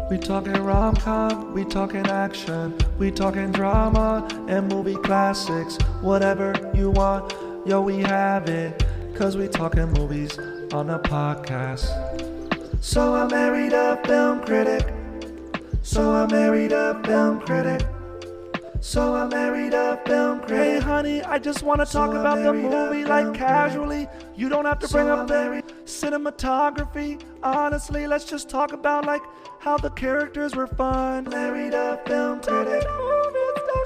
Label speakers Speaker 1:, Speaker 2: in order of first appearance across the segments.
Speaker 1: We talking rom-com, we talking action, we talking drama and movie classics. Whatever you want, yo, we have it. Cause we talking movies on the podcast. So I married a film critic. So I married a film critic. So I married a film critic. Hey honey, I just want to talk about the movie like casually. You don't have to bring up the cinematography. Honestly, let's just talk about like how the characters were fun. Married a film critic.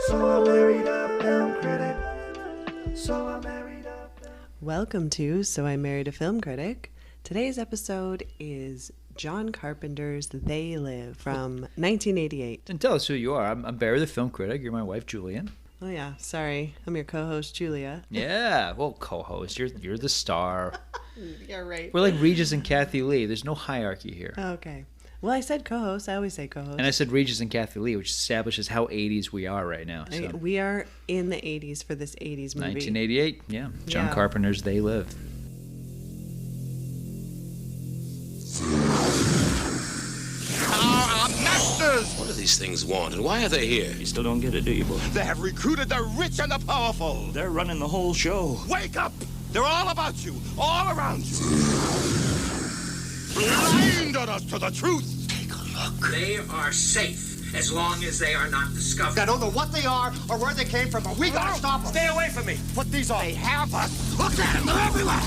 Speaker 1: So I married a film critic. So I married a film.
Speaker 2: Welcome to So I Married a Film Critic. Today's episode is John Carpenter's They Live from 1988.
Speaker 3: And tell us who you are. I'm Barry, the film critic. You're my wife, Julian.
Speaker 2: Oh yeah, sorry. I'm your co-host, Julia.
Speaker 3: Yeah, well, co-host. You're the star.
Speaker 2: You're right.
Speaker 3: We're like Regis and Kathy Lee. There's no hierarchy here.
Speaker 2: Okay. Well, I said co-host. I always say co-host.
Speaker 3: And I said Regis and Kathy Lee, which establishes how 80s we are right now. So.
Speaker 2: We are in the 80s for this 80s movie.
Speaker 3: 1988, yeah. John Carpenter's They Live.
Speaker 4: Our masters!
Speaker 5: What do these things want, and why are they here?
Speaker 6: You still don't get it, do you, boy?
Speaker 4: They have recruited the rich and the powerful.
Speaker 6: They're running the whole show.
Speaker 4: Wake up! They're all about you, all around you. Blinded us to the truth.
Speaker 5: Take a look. They are safe, as long as they are not discovered.
Speaker 7: I don't know what they are or where they came from, but we gotta stop them.
Speaker 4: Stay away from me. Put these on. They have us. Look at them. They're everywhere.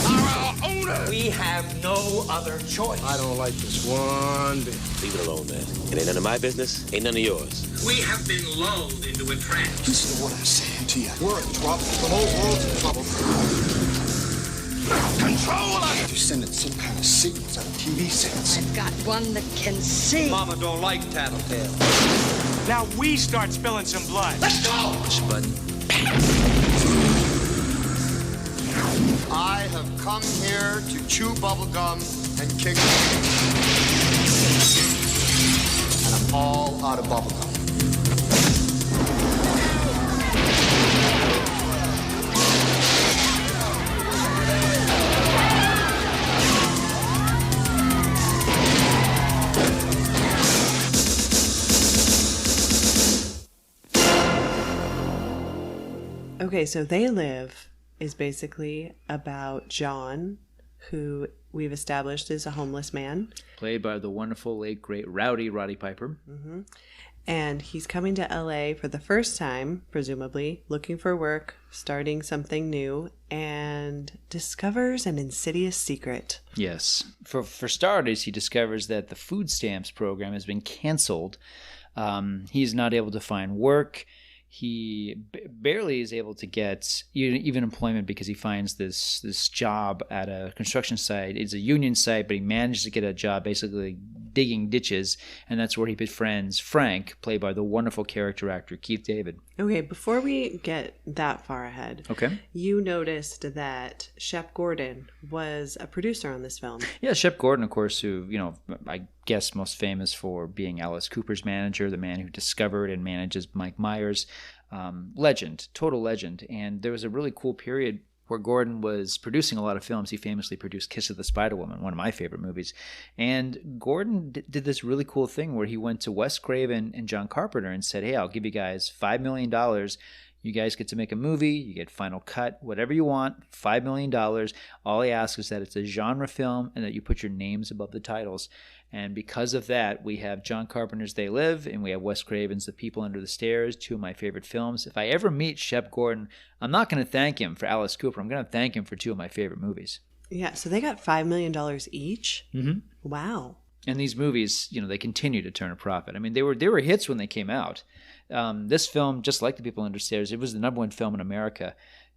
Speaker 4: Our owner.
Speaker 5: We have no other choice.
Speaker 7: I don't like this one bit.
Speaker 5: Leave it alone, man. It ain't none of my business. Ain't none of yours. We have been lulled into a trance.
Speaker 7: Listen to what I'm saying to you. We're in trouble. The whole world's in trouble.
Speaker 4: Control us.
Speaker 7: You're sending some kind of signals out of TV sets.
Speaker 8: I've got one that can see.
Speaker 5: Mama don't like tattletale.
Speaker 9: Now we start spilling some blood.
Speaker 4: Let's go.
Speaker 5: Push a button.
Speaker 7: I have come here to chew bubblegum and kick and I'm all out of bubblegum.
Speaker 2: Okay, so They Live is basically about John, who we've established is a homeless man.
Speaker 3: Played by the wonderful, late, great Roddy Piper.
Speaker 2: Mm-hmm. And he's coming to LA for the first time, presumably, looking for work, starting something new, and discovers an insidious secret.
Speaker 3: Yes. For starters, he discovers that the food stamps program has been canceled. He's not able to find work. He barely is able to get even employment because he finds this job at a construction site. It's a union site, but he manages to get a job basically digging ditches, and that's where he befriends Frank, played by the wonderful character actor Keith David.
Speaker 2: Okay, before we get that far ahead, you noticed that Shep Gordon was a producer on this film.
Speaker 3: Yeah, Shep Gordon, of course, who, I guess most famous for being Alice Cooper's manager, the man who discovered and manages Mike Myers. Legend, total legend. And there was a really cool period where Gordon was producing a lot of films. He famously produced Kiss of the Spider Woman, one of my favorite movies. And Gordon did this really cool thing where he went to Wes Craven and John Carpenter and said, hey, I'll give you guys $5 million. You guys get to make a movie. You get final cut, whatever you want, $5 million. All I ask is that it's a genre film and that you put your names above the titles. And because of that, we have John Carpenter's They Live, and we have Wes Craven's The People Under the Stairs, two of my favorite films. If I ever meet Shep Gordon, I'm not going to thank him for Alice Cooper. I'm going to thank him for two of my favorite movies.
Speaker 2: Yeah, so they got $5 million each?
Speaker 3: Mm-hmm.
Speaker 2: Wow.
Speaker 3: And these movies, they continue to turn a profit. I mean, they were hits when they came out. This film, just like The People Under the Stairs, it was the number one film in America.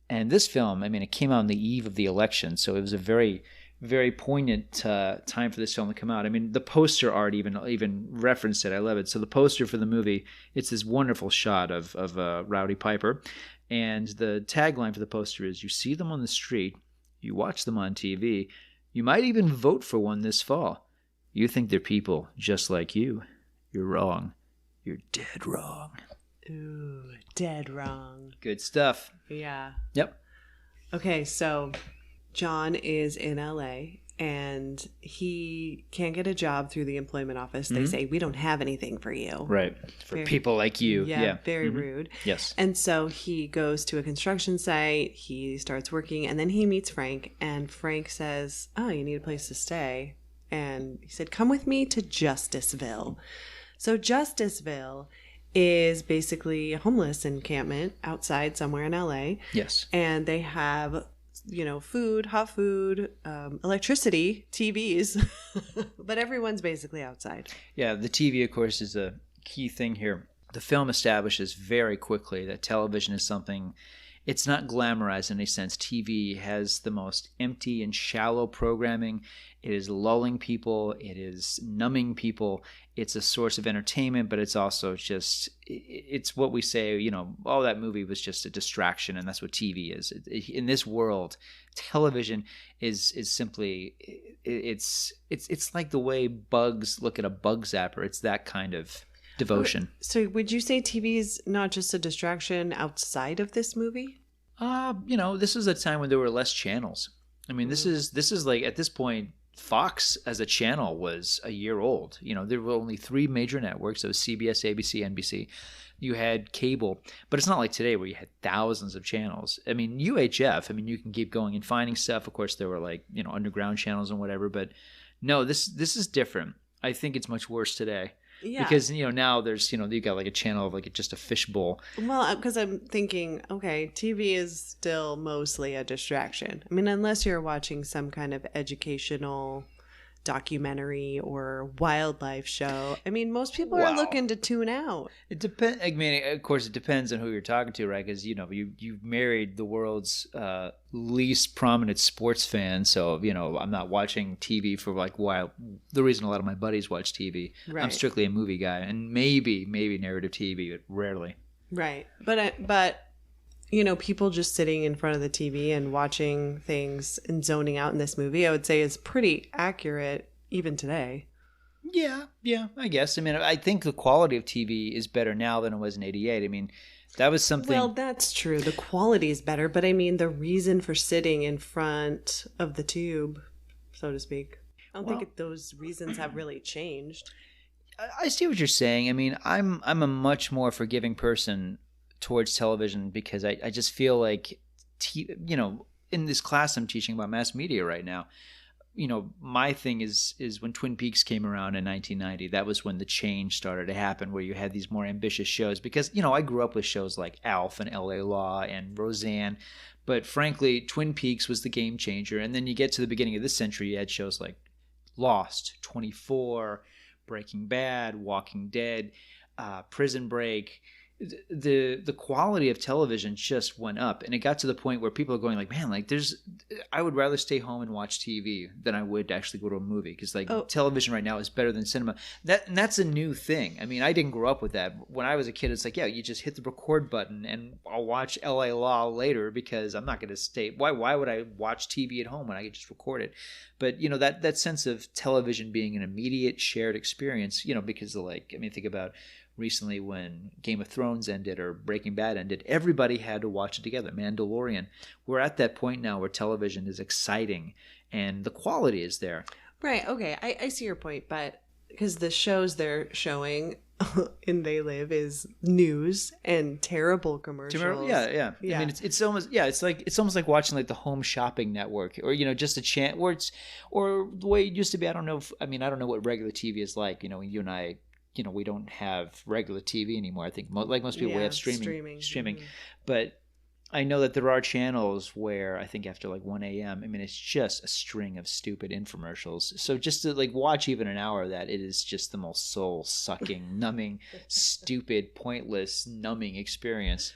Speaker 3: And this film, it came out on the eve of the election, so it was a very, very poignant time for this film to come out. The poster art even referenced it. I love it. So the poster for the movie, it's this wonderful shot of Rowdy Piper. And the tagline for the poster is, you see them on the street, you watch them on TV, you might even vote for one this fall. You think they're people just like you. You're wrong. You're dead wrong.
Speaker 2: Ooh, dead wrong.
Speaker 3: Good stuff.
Speaker 2: Yeah.
Speaker 3: Yep.
Speaker 2: Okay, so John is in LA and he can't get a job through the employment office. They say, we don't have anything for you.
Speaker 3: Right. For people like you. Yeah.
Speaker 2: Very rude.
Speaker 3: Yes.
Speaker 2: And so he goes to a construction site. He starts working, and then he meets Frank. And Frank says, oh, you need a place to stay. And he said, come with me to Justiceville. So Justiceville is basically a homeless encampment outside somewhere in LA.
Speaker 3: Yes.
Speaker 2: And they have, food, hot food, electricity, TVs, but everyone's basically outside.
Speaker 3: Yeah, the TV, of course, is a key thing here. The film establishes very quickly that television is something, it's not glamorized in any sense. TV has the most empty and shallow programming. It is lulling people. It is numbing people. It's a source of entertainment, but it's also just, it's what we say, oh, that movie was just a distraction, and that's what TV is. In this world, television is simply, it's like the way bugs look at a bug zapper. It's that kind of devotion.
Speaker 2: So would you say TV is not just a distraction outside of this movie?
Speaker 3: This is a time when there were less channels. I mean, this is like, at this point, Fox as a channel was a year old. There were only 3 major networks. It was CBS, ABC, NBC. You had cable, but it's not like today where you had thousands of channels. I mean, UHF, you can keep going and finding stuff. Of course, there were like, underground channels and whatever, but no, this is different. I think it's much worse today. Yeah. Because, now there's, you got like a channel of like just a fishbowl.
Speaker 2: Well, because I'm thinking, okay, TV is still mostly a distraction. I mean, unless you're watching some kind of educational documentary or wildlife show. I mean, most people are looking to tune out.
Speaker 3: It depends. I mean, of course, it depends on who you're talking to, right? Because, you've married the world's least prominent sports fan. So, I'm not watching TV for like the reason a lot of my buddies watch TV. Right. I'm strictly a movie guy, and maybe narrative TV, but rarely.
Speaker 2: Right. But people just sitting in front of the TV and watching things and zoning out in this movie, I would say is pretty accurate even today.
Speaker 3: Yeah, I guess. I mean, I think the quality of TV is better now than it was in '88. I mean, that was something...
Speaker 2: Well, that's true. The quality is better, but I mean, the reason for sitting in front of the tube, so to speak, I don't think those reasons have really changed.
Speaker 3: I see what you're saying. I mean, I'm a much more forgiving person towards television because I just feel like, in this class I'm teaching about mass media right now, my thing is when Twin Peaks came around in 1990, that was when the change started to happen, where you had these more ambitious shows. Because, I grew up with shows like Alf and LA Law and Roseanne, but frankly, Twin Peaks was the game changer. And then you get to the beginning of this century, you had shows like Lost, 24, Breaking Bad, Walking Dead, Prison Break. The quality of television just went up, and it got to the point where people are going like, man, like I would rather stay home and watch TV than I would actually go to a movie, because television right now is better than cinema. And that's a new thing. I mean, I didn't grow up with that. When I was a kid, it's like, yeah, you just hit the record button and I'll watch LA Law later, because I'm not going to stay. Why would I watch TV at home when I could just record it? But that sense of television being an immediate shared experience, because think about recently when Game of Thrones ended or Breaking Bad ended, everybody had to watch it together. Mandalorian. We're at that point now where television is exciting and the quality is there.
Speaker 2: Right. Okay. I see your point, but because the shows they're showing in They Live is news and terrible commercials.
Speaker 3: Yeah. I mean, it's almost it's almost like watching like the Home Shopping Network, or just a chant where or the way it used to be. I don't know what regular TV is like. You and I. We don't have regular TV anymore. I think like most people, we have streaming. Mm-hmm. But I know that there are channels where I think after like 1 a.m., I mean, it's just a string of stupid infomercials. So just to like watch even an hour of that, it is just the most soul-sucking, numbing, stupid, pointless, numbing experience.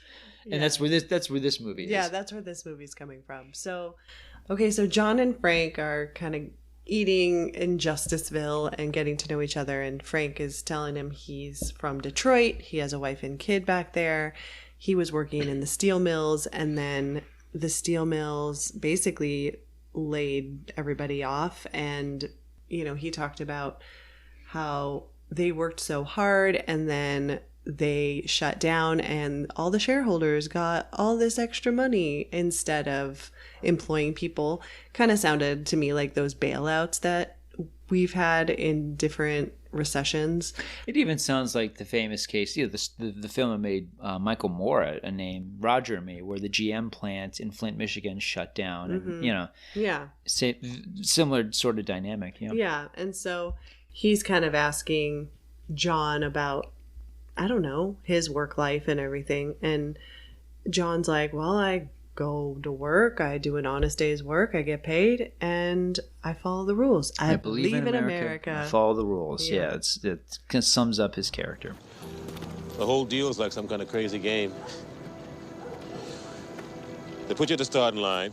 Speaker 3: And that's where this movie is.
Speaker 2: Yeah, that's where this movie's coming from. So, okay, so John and Frank are kind of eating in Justiceville and getting to know each other, and Frank is telling him he's from Detroit, he has a wife and kid back there, he was working in the steel mills, and then the steel mills basically laid everybody off. And he talked about how they worked so hard, and then they shut down and all the shareholders got all this extra money instead of employing people. Kind of sounded to me like those bailouts that we've had in different recessions.
Speaker 3: It even sounds like the famous case, you know, the film that made Michael Moore a name, Roger and Me, where the GM plant in Flint, Michigan shut down. And, you know, similar sort of dynamic. You know?
Speaker 2: Yeah. And so he's kind of asking John about, I don't know, his work life and everything. And John's like, well, I go to work, I do an honest day's work, I get paid, and I follow the rules. I believe in America.
Speaker 3: I follow the rules. Yeah, it kind of sums up his character.
Speaker 5: The whole deal is like some kind of crazy game. They put you at the starting line,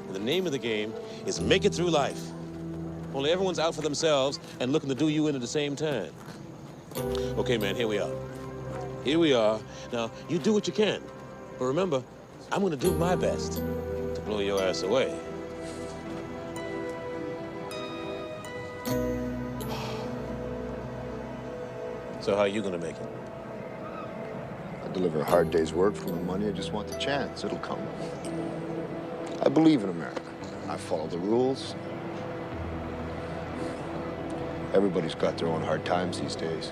Speaker 5: and the name of the game is make it through life. Only everyone's out for themselves and looking to do you in at the same time. Okay, man, here we are. Here we are. Now, you do what you can. But remember, I'm gonna do my best to blow your ass away. So how are you gonna make it?
Speaker 10: I deliver a hard day's work for my money. I just want the chance. It'll come. I believe in America. I follow the rules. Everybody's got their own hard times these days.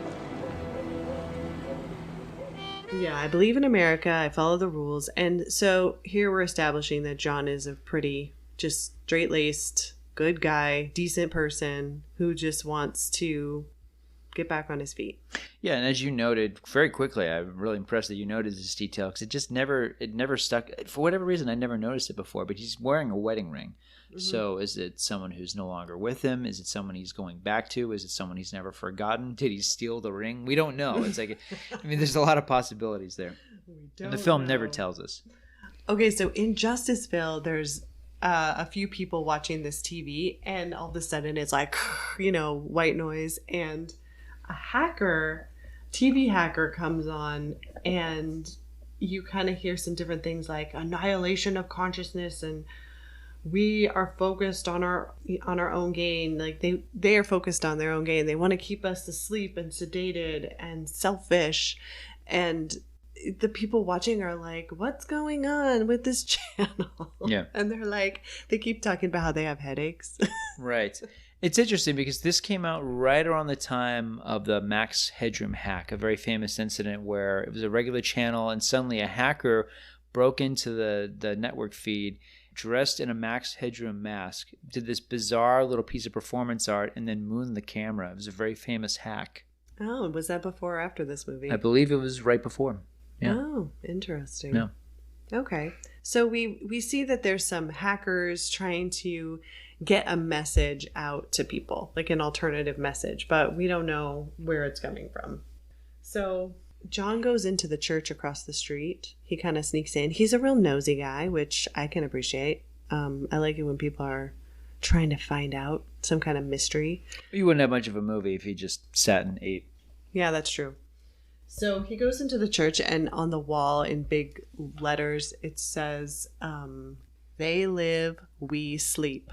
Speaker 2: Yeah, I believe in America. I follow the rules. And so here we're establishing that John is a pretty just straight-laced, good guy, decent person who just wants to get back on his feet.
Speaker 3: Yeah, and as you noted very quickly, I'm really impressed that you noted this detail because it never stuck. For whatever reason, I never noticed it before, but he's wearing a wedding ring. Mm-hmm. So is it someone who's no longer with him? Is it someone he's going back to? Is it someone he's never forgotten? Did he steal the ring? We don't know. It's like, I mean, there's a lot of possibilities there. And the film never tells us.
Speaker 2: Okay, so in Justiceville, there's a few people watching this TV, and all of a sudden it's like, you know, white noise, and a TV hacker comes on, and you kind of hear some different things like annihilation of consciousness, and we are focused on our own gain. Like they are focused on their own gain. They want to keep us asleep and sedated and selfish. And the people watching are like, what's going on with this channel?
Speaker 3: Yeah.
Speaker 2: And they're like, they keep talking about how they have headaches.
Speaker 3: Right. It's interesting because this came out right around the time of the Max Headroom hack, a very famous incident where it was a regular channel and suddenly a hacker broke into the network feed, dressed in a Max Headroom mask, did this bizarre little piece of performance art, and then mooned the camera. It was a very famous hack.
Speaker 2: Oh, was that before or after this movie?
Speaker 3: I believe it was right before. Yeah.
Speaker 2: Oh, interesting.
Speaker 3: Yeah.
Speaker 2: Okay. So we see that there's some hackers trying to get a message out to people, like an alternative message, but we don't know where it's coming from. So John goes into the church across the street. He kind of sneaks in. He's a real nosy guy, which I can appreciate. I like it when people are trying to find out some kind of mystery.
Speaker 3: You wouldn't have much of a movie if he just sat and ate.
Speaker 2: Yeah, that's true. So he goes into the church, and on the wall in big letters, it says, they live, we sleep.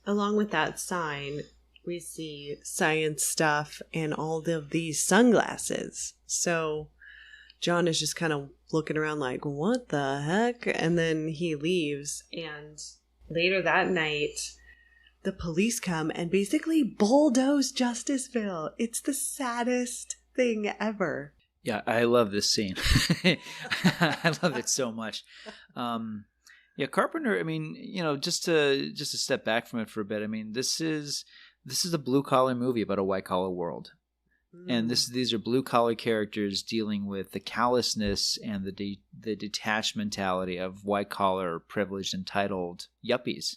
Speaker 2: Along with that sign, we see science stuff and all of these sunglasses. So John is just kind of looking around like, what the heck? And then he leaves. And later that night, the police come and basically bulldoze Justiceville. It's the saddest thing ever.
Speaker 3: Yeah, I love this scene. I love it so much. Yeah, Carpenter, I mean, you know, just to step back from it for a bit, I mean, this is a blue-collar movie about a white-collar world. And these are blue-collar characters dealing with the callousness and the detached mentality of white-collar, privileged, entitled yuppies,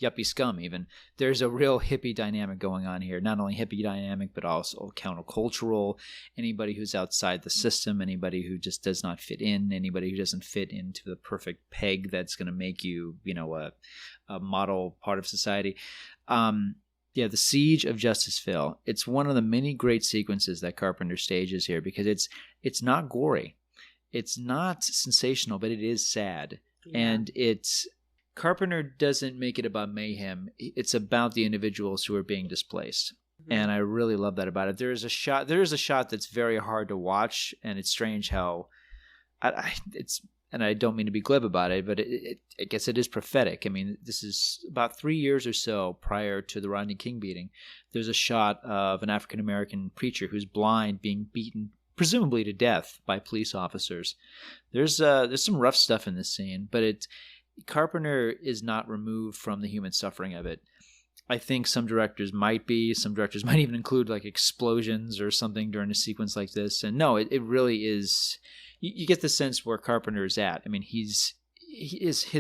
Speaker 3: yuppie scum even. There's a real hippie dynamic going on here. Not only hippie dynamic, but also countercultural. Anybody who's outside the system, anybody who just does not fit in, anybody who doesn't fit into the perfect peg that's going to make you, you know, a model part of society. Yeah, the Siege of Justiceville. It's one of the many great sequences that Carpenter stages here because it's not gory. It's not sensational, but it is sad. Yeah. And Carpenter doesn't make it about mayhem. It's about the individuals who are being displaced. And I really love that about it. There is a shot that's very hard to watch, and it's strange how and I don't mean to be glib about it, but I guess it is prophetic. I mean, this is about 3 years or so prior to the Rodney King beating. There's a shot of an African-American preacher who's blind being beaten, presumably to death, by police officers. There's some rough stuff in this scene, but Carpenter is not removed from the human suffering of it. I think some directors might be. Some directors might even include like explosions or something during a sequence like this. And no, it really is. You get the sense where Carpenter is at. I mean, his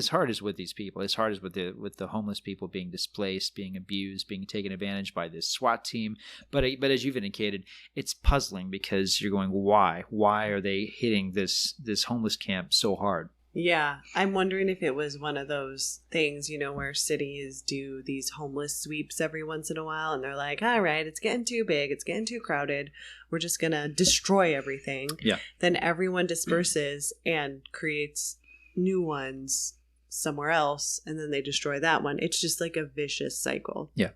Speaker 3: heart is with these people. His heart is with the homeless people being displaced, being abused, being taken advantage by this SWAT team. But as you've indicated, it's puzzling because you're going, why? Why are they hitting this homeless camp so hard?
Speaker 2: Yeah, I'm wondering if it was one of those things, where cities do these homeless sweeps every once in a while, and they're like, all right, it's getting too big, it's getting too crowded, we're just going to destroy everything.
Speaker 3: Yeah.
Speaker 2: Then everyone disperses and creates new ones somewhere else, and then they destroy that one. It's just like a vicious cycle.
Speaker 3: Yeah.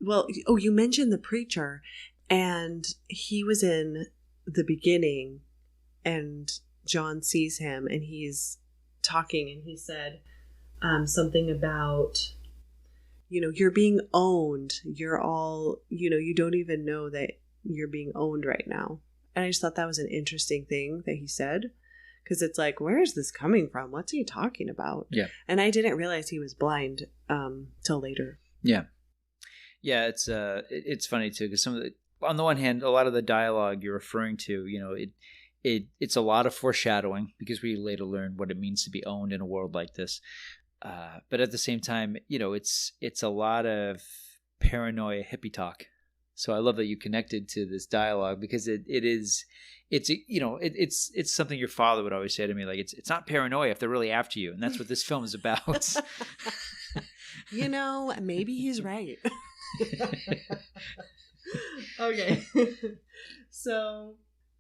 Speaker 2: Well, you mentioned the preacher, and he was in the beginning, and John sees him, and he's talking, and he said something about you're being owned, you're all you don't even know that you're being owned right now. And I just thought that was an interesting thing that he said, because it's like, where is this coming from? What's he talking about?
Speaker 3: Yeah.
Speaker 2: And I didn't realize he was blind till later.
Speaker 3: Yeah it's funny too, because on the one hand, a lot of the dialogue you're referring to, it's a lot of foreshadowing, because we later learn what it means to be owned in a world like this. But at the same time, it's a lot of paranoia hippie talk. So I love that you connected to this dialogue, because it's something your father would always say to me, like, it's not paranoia if they're really after you. And that's what this film is about.
Speaker 2: Maybe he's right. Okay. So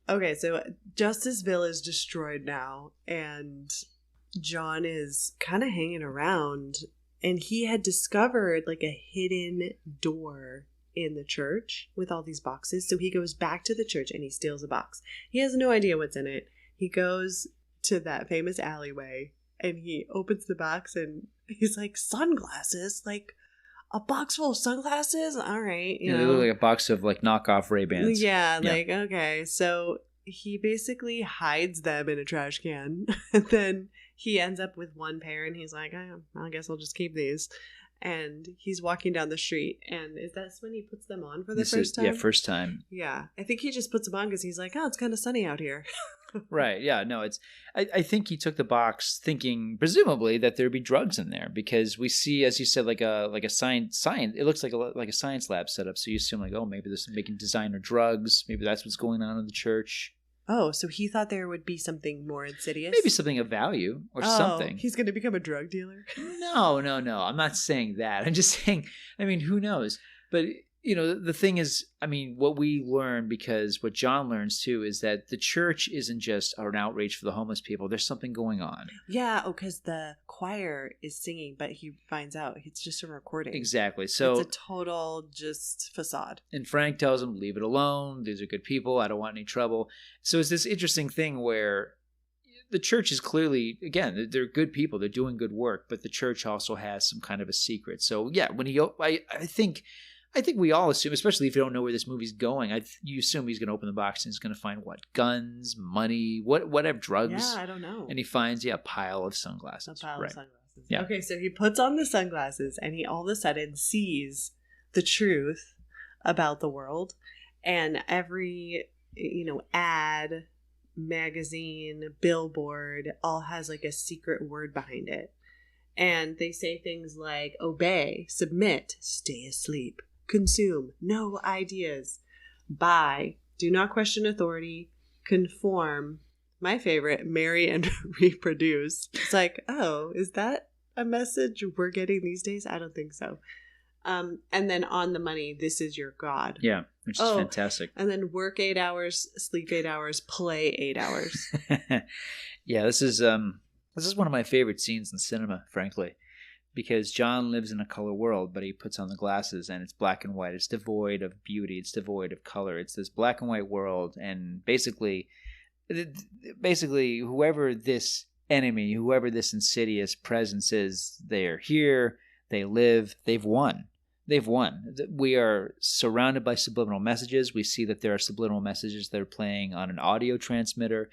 Speaker 2: Justiceville is destroyed now, and John is kind of hanging around, and he had discovered like a hidden door in the church with all these boxes. So he goes back to the church and he steals a box. He has no idea what's in it. He goes to that famous alleyway and he opens the box, and he's like, sunglasses? Like a box full of sunglasses? All right.
Speaker 3: They look like a box of like knockoff Ray-Bans.
Speaker 2: Yeah, like, okay. So he basically hides them in a trash can. And then he ends up with one pair, and he's like, I guess I'll just keep these. And he's walking down the street, and is that when he puts them on for the first time?
Speaker 3: Yeah, first time.
Speaker 2: Yeah. I think he just puts them on because he's like, oh, it's kind of sunny out here.
Speaker 3: Right. Yeah. No, I think he took the box thinking presumably that there'd be drugs in there, because we see, as you said, like a science. It looks like a science lab setup. So you assume like, oh, maybe this is making designer drugs. Maybe that's what's going on in the church.
Speaker 2: Oh, so he thought there would be something more insidious?
Speaker 3: Maybe something of value or something.
Speaker 2: He's going to become a drug dealer?
Speaker 3: No. I'm not saying that. I'm just saying, I mean, who knows? But the thing is, I mean, what we learn, because what John learns too, is that the church isn't just an outrage for the homeless people. There's something going on.
Speaker 2: Yeah, because the choir is singing, but he finds out it's just a recording.
Speaker 3: Exactly. So
Speaker 2: it's a total just facade.
Speaker 3: And Frank tells him, leave it alone. These are good people. I don't want any trouble. So it's this interesting thing where the church is clearly, again, they're good people. They're doing good work, but the church also has some kind of a secret. So yeah, when I think we all assume, especially if you don't know where this movie's going, you assume he's going to open the box and he's going to find what? Guns, money, whatever, drugs.
Speaker 2: Yeah, I don't know.
Speaker 3: And he finds, a pile of sunglasses.
Speaker 2: A pile of sunglasses.
Speaker 3: Yeah.
Speaker 2: Okay, so he puts on the sunglasses and he all of a sudden sees the truth about the world. And every, ad, magazine, billboard, all has like a secret word behind it. And they say things like obey, submit, stay asleep, consume, no ideas, buy, do not question authority, conform, my favorite, marry and reproduce. It's like, oh, is that a message we're getting these days? I don't think so. And then on the money, this is your God.
Speaker 3: Yeah, which is fantastic.
Speaker 2: And then work 8 hours, sleep 8 hours, play 8 hours.
Speaker 3: Yeah, this is one of my favorite scenes in cinema, frankly. because John lives in a color world, but he puts on the glasses and it's black and white. It's devoid of beauty. It's devoid of color. It's this black and white world. And basically whoever this enemy, whoever this insidious presence is, they are here, they live, they've won. They've won. We are surrounded by subliminal messages. We see that there are subliminal messages that are playing on an audio transmitter.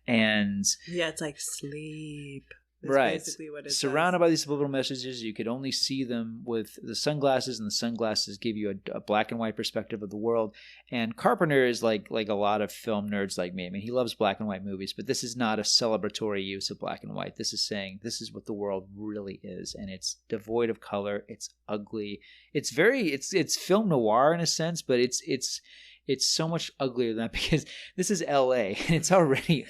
Speaker 3: And
Speaker 2: yeah, it's like sleep. That's
Speaker 3: right.
Speaker 2: basically what it
Speaker 3: Surrounded
Speaker 2: does.
Speaker 3: by these subliminal messages, you could only see them with the sunglasses, and the sunglasses give you a black and white perspective of the world. And Carpenter is like a lot of film nerds like me. I mean, he loves black and white movies, but this is not a celebratory use of black and white. This is saying this is what the world really is, and it's devoid of color. It's ugly. It's film noir in a sense, but it's so much uglier than that, because this is LA and it's already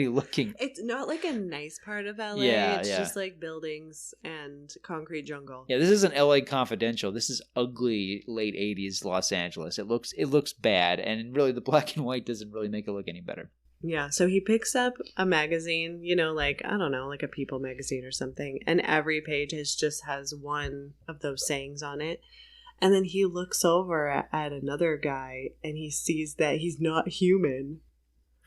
Speaker 3: looking.
Speaker 2: It's not like a nice part of LA.
Speaker 3: Yeah,
Speaker 2: it's
Speaker 3: yeah.
Speaker 2: just like buildings and concrete jungle.
Speaker 3: Yeah, this isn't LA Confidential. This is ugly late 80s Los Angeles. It looks bad, and really the black and white doesn't really make it look any better.
Speaker 2: Yeah, so he picks up a magazine, you know, like, I don't know, like a People magazine or something, and every page has one of those sayings on it. And then he looks over at another guy and he sees that he's not human.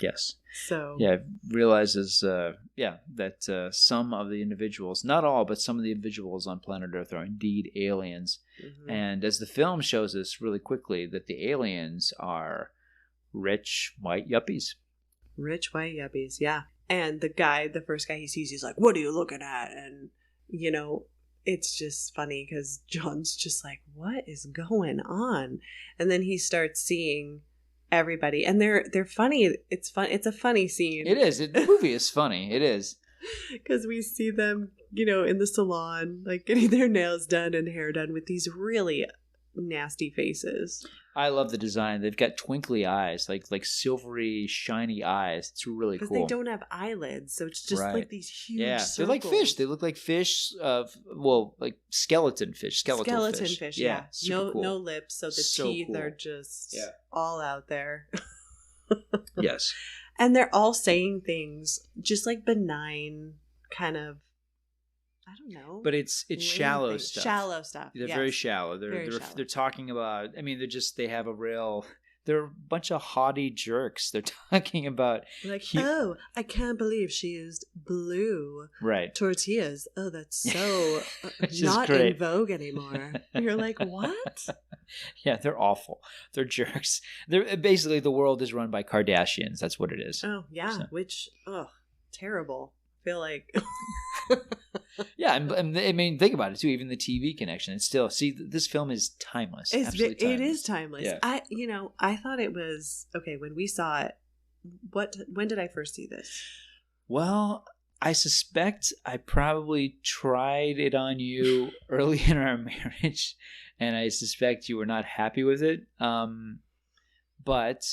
Speaker 3: Yes.
Speaker 2: So
Speaker 3: yeah, realizes that some of the individuals, not all, but some of the individuals on planet Earth are indeed aliens. Mm-hmm. And as the film shows us really quickly, that the aliens are rich white yuppies.
Speaker 2: Rich white yuppies, yeah. And the first guy he sees, he's like, "What are you looking at?" And, you know, it's just funny because John's just like, what is going on? And then he starts seeing everybody, and they're funny. It's fun. It's a funny scene.
Speaker 3: It is. The movie is funny. It is.
Speaker 2: Because we see them, you know, in the salon, like getting their nails done and hair done with these really nasty faces.
Speaker 3: I love the design. They've got twinkly eyes, like silvery, shiny eyes. It's really cool.
Speaker 2: Because they don't have eyelids, so it's just like these huge circles.
Speaker 3: They're like fish. They look like fish, like skeleton fish. Skeletal fish.
Speaker 2: Yeah.
Speaker 3: Super cool.
Speaker 2: No lips, so the teeth are just all out there.
Speaker 3: Yes.
Speaker 2: And they're all saying things just like benign kind of, I don't know.
Speaker 3: But it's shallow
Speaker 2: things.
Speaker 3: stuff.
Speaker 2: Shallow stuff.
Speaker 3: They're very shallow. They're talking about, I mean, they're a bunch of haughty jerks. They're talking about
Speaker 2: like, I can't believe she used blue tortillas. Oh, that's so not in vogue anymore. You're like, what?
Speaker 3: Yeah, they're awful. They're jerks. They're basically, the world is run by Kardashians. That's what it is.
Speaker 2: Oh, yeah. So. Which, terrible. I feel like...
Speaker 3: Yeah, and I mean, think about it too. Even the TV connection, it's still, this film is timeless. Absolutely timeless.
Speaker 2: It is timeless. Yeah. I thought it was okay when we saw it. When did I first see this?
Speaker 3: Well, I suspect I probably tried it on you early in our marriage, and I suspect you were not happy with it. But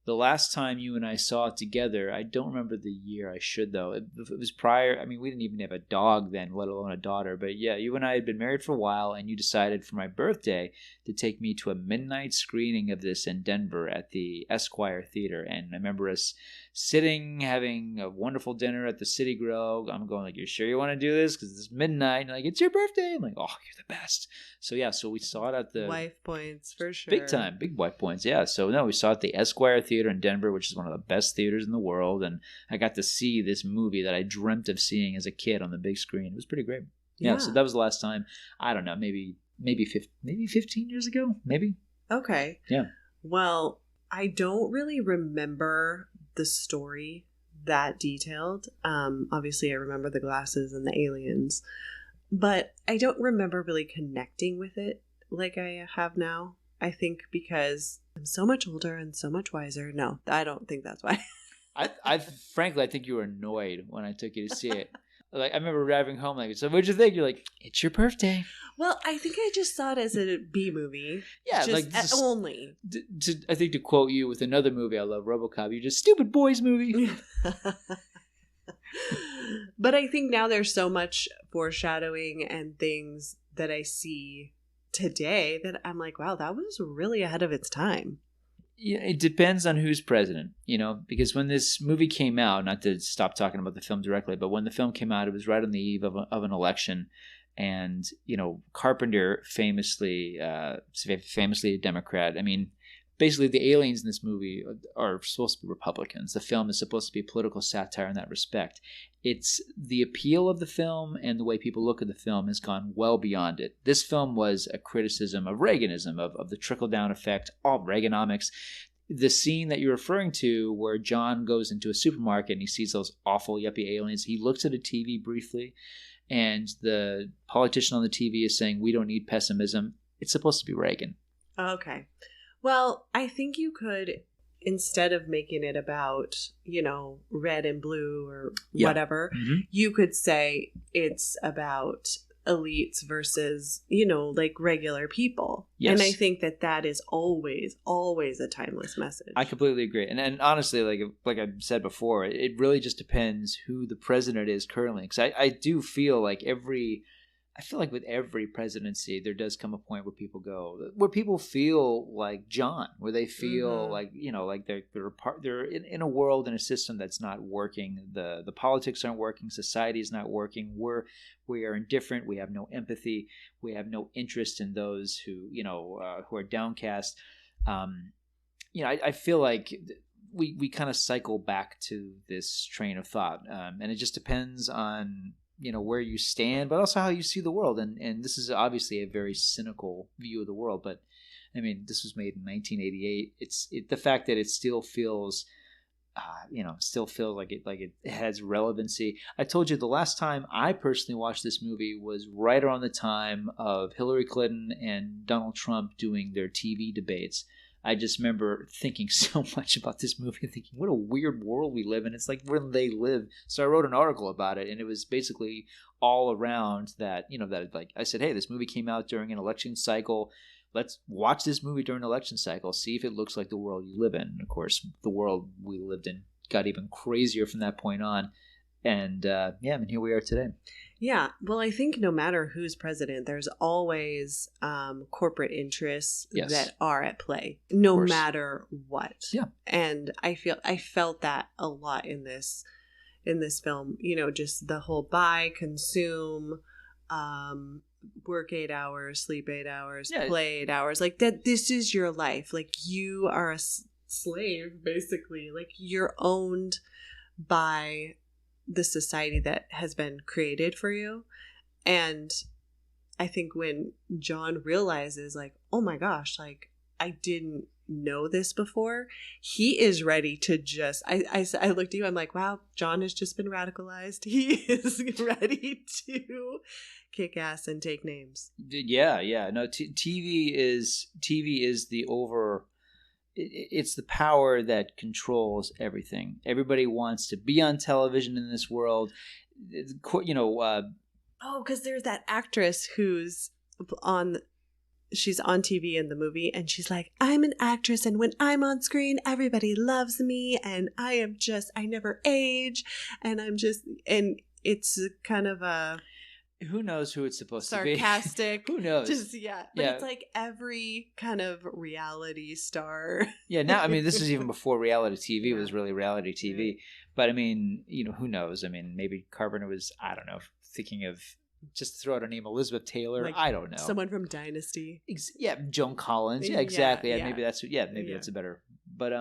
Speaker 3: the last time you and I saw it together, I don't remember the year. I should, though. It was prior. I mean, we didn't even have a dog then, let alone a daughter. But yeah, you and I had been married for a while, and you decided for my birthday to take me to a midnight screening of this in Denver at the Esquire Theater. And I remember us sitting, having a wonderful dinner at the City Grill. I'm going like, "You sure you want to do this? Because it's midnight." And like, "It's your birthday." I'm like, "Oh, you're the best." So yeah, so we saw it at the...
Speaker 2: Wife points, for sure.
Speaker 3: Big time. Big wife points, yeah. So no, we saw it at the Esquire Theater in Denver, which is one of the best theaters in the world. And I got to see this movie that I dreamt of seeing as a kid on the big screen. It was pretty great. Yeah, so that was the last time. I don't know, maybe 15 years ago, maybe.
Speaker 2: Okay.
Speaker 3: Yeah.
Speaker 2: Well, I don't really remember the story that detailed. Obviously, I remember the glasses and the aliens. But I don't remember really connecting with it like I have now. I think because I'm so much older and so much wiser. No, I don't think that's why.
Speaker 3: Frankly, I think you were annoyed when I took you to see it. Like, I remember driving home, like, "So what'd you think?" You're like, "It's your birthday."
Speaker 2: Well, I think I just saw it as a B movie.
Speaker 3: Yeah,
Speaker 2: just only.
Speaker 3: I think to quote you with another movie I love, RoboCop, you're just stupid boys movie.
Speaker 2: But I think now there's so much foreshadowing and things that I see today that I'm like, wow, that was really ahead of its time.
Speaker 3: Yeah, it depends on who's president, because when this movie came out, not to stop talking about the film directly, but when the film came out, it was right on the eve of an election. And, Carpenter famously a Democrat. I mean, basically the aliens in this movie are supposed to be Republicans. The film is supposed to be political satire in that respect. It's the appeal of the film and the way people look at the film has gone well beyond it. This film was a criticism of Reaganism, of the trickle-down effect, all Reaganomics. The scene that you're referring to where John goes into a supermarket and he sees those awful yuppie aliens, he looks at a TV briefly and the politician on the TV is saying, we don't need pessimism. It's supposed to be Reagan.
Speaker 2: Okay. Well, I think you could, instead of making it about, red and blue or whatever, you could say it's about elites versus, like regular people. Yes. And I think that is always, always a timeless message.
Speaker 3: I completely agree. And honestly, like I said before, it really just depends who the president is currently. Because I do feel like with every presidency, there does come a point where people feel like John, where they feel like they're in a world, in a system that's not working. The politics aren't working. Society is not working. We are indifferent. We have no empathy. We have no interest in those who are downcast. I feel like we kind of cycle back to this train of thought, and it just depends on where you stand, but also how you see the world. And this is obviously a very cynical view of the world, but I mean, this was made in 1988. The fact that it still feels, like it has relevancy. I told you the last time I personally watched this movie was right around the time of Hillary Clinton and Donald Trump doing their TV debates. I just remember thinking so much about this movie, thinking, what a weird world we live in. It's like where they live. So I wrote an article about it, and it was basically all around that, that like I said, hey, this movie came out during an election cycle. Let's watch this movie during an election cycle, see if it looks like the world you live in. And of course, the world we lived in got even crazier from that point on. And here we are today.
Speaker 2: Yeah. Well, I think no matter who's president, there's always corporate interests that are at play, no matter what. Yeah. And I felt that a lot in this film, just the whole buy, consume, work 8 hours, sleep 8 hours, play 8 hours, like that. This is your life. Like you are a slave, basically. Like you're owned by the society that has been created for you. And I think when John realizes like, oh my gosh, like I didn't know this before, he is ready to just, I looked at you, I'm like, wow, John has just been radicalized. He is ready to kick ass and take names.
Speaker 3: Yeah. No, TV is it's the power that controls everything. Everybody wants to be on television in this world.
Speaker 2: Because there's that actress who's she's on TV in the movie, and she's like, I'm an actress, and when I'm on screen, everybody loves me, and I never age, and and it's kind of a...
Speaker 3: Who knows who it's supposed
Speaker 2: sarcastic,
Speaker 3: to be? Who knows?
Speaker 2: But it's like every kind of reality star.
Speaker 3: Yeah, now, I mean, this is even before reality TV was really reality TV. But I mean, who knows? I mean, maybe Carpenter was, I don't know, thinking of, just to throw out a name, Elizabeth Taylor. Like I don't know.
Speaker 2: Someone from Dynasty.
Speaker 3: Joan Collins. Yeah, exactly. Maybe that's a better. But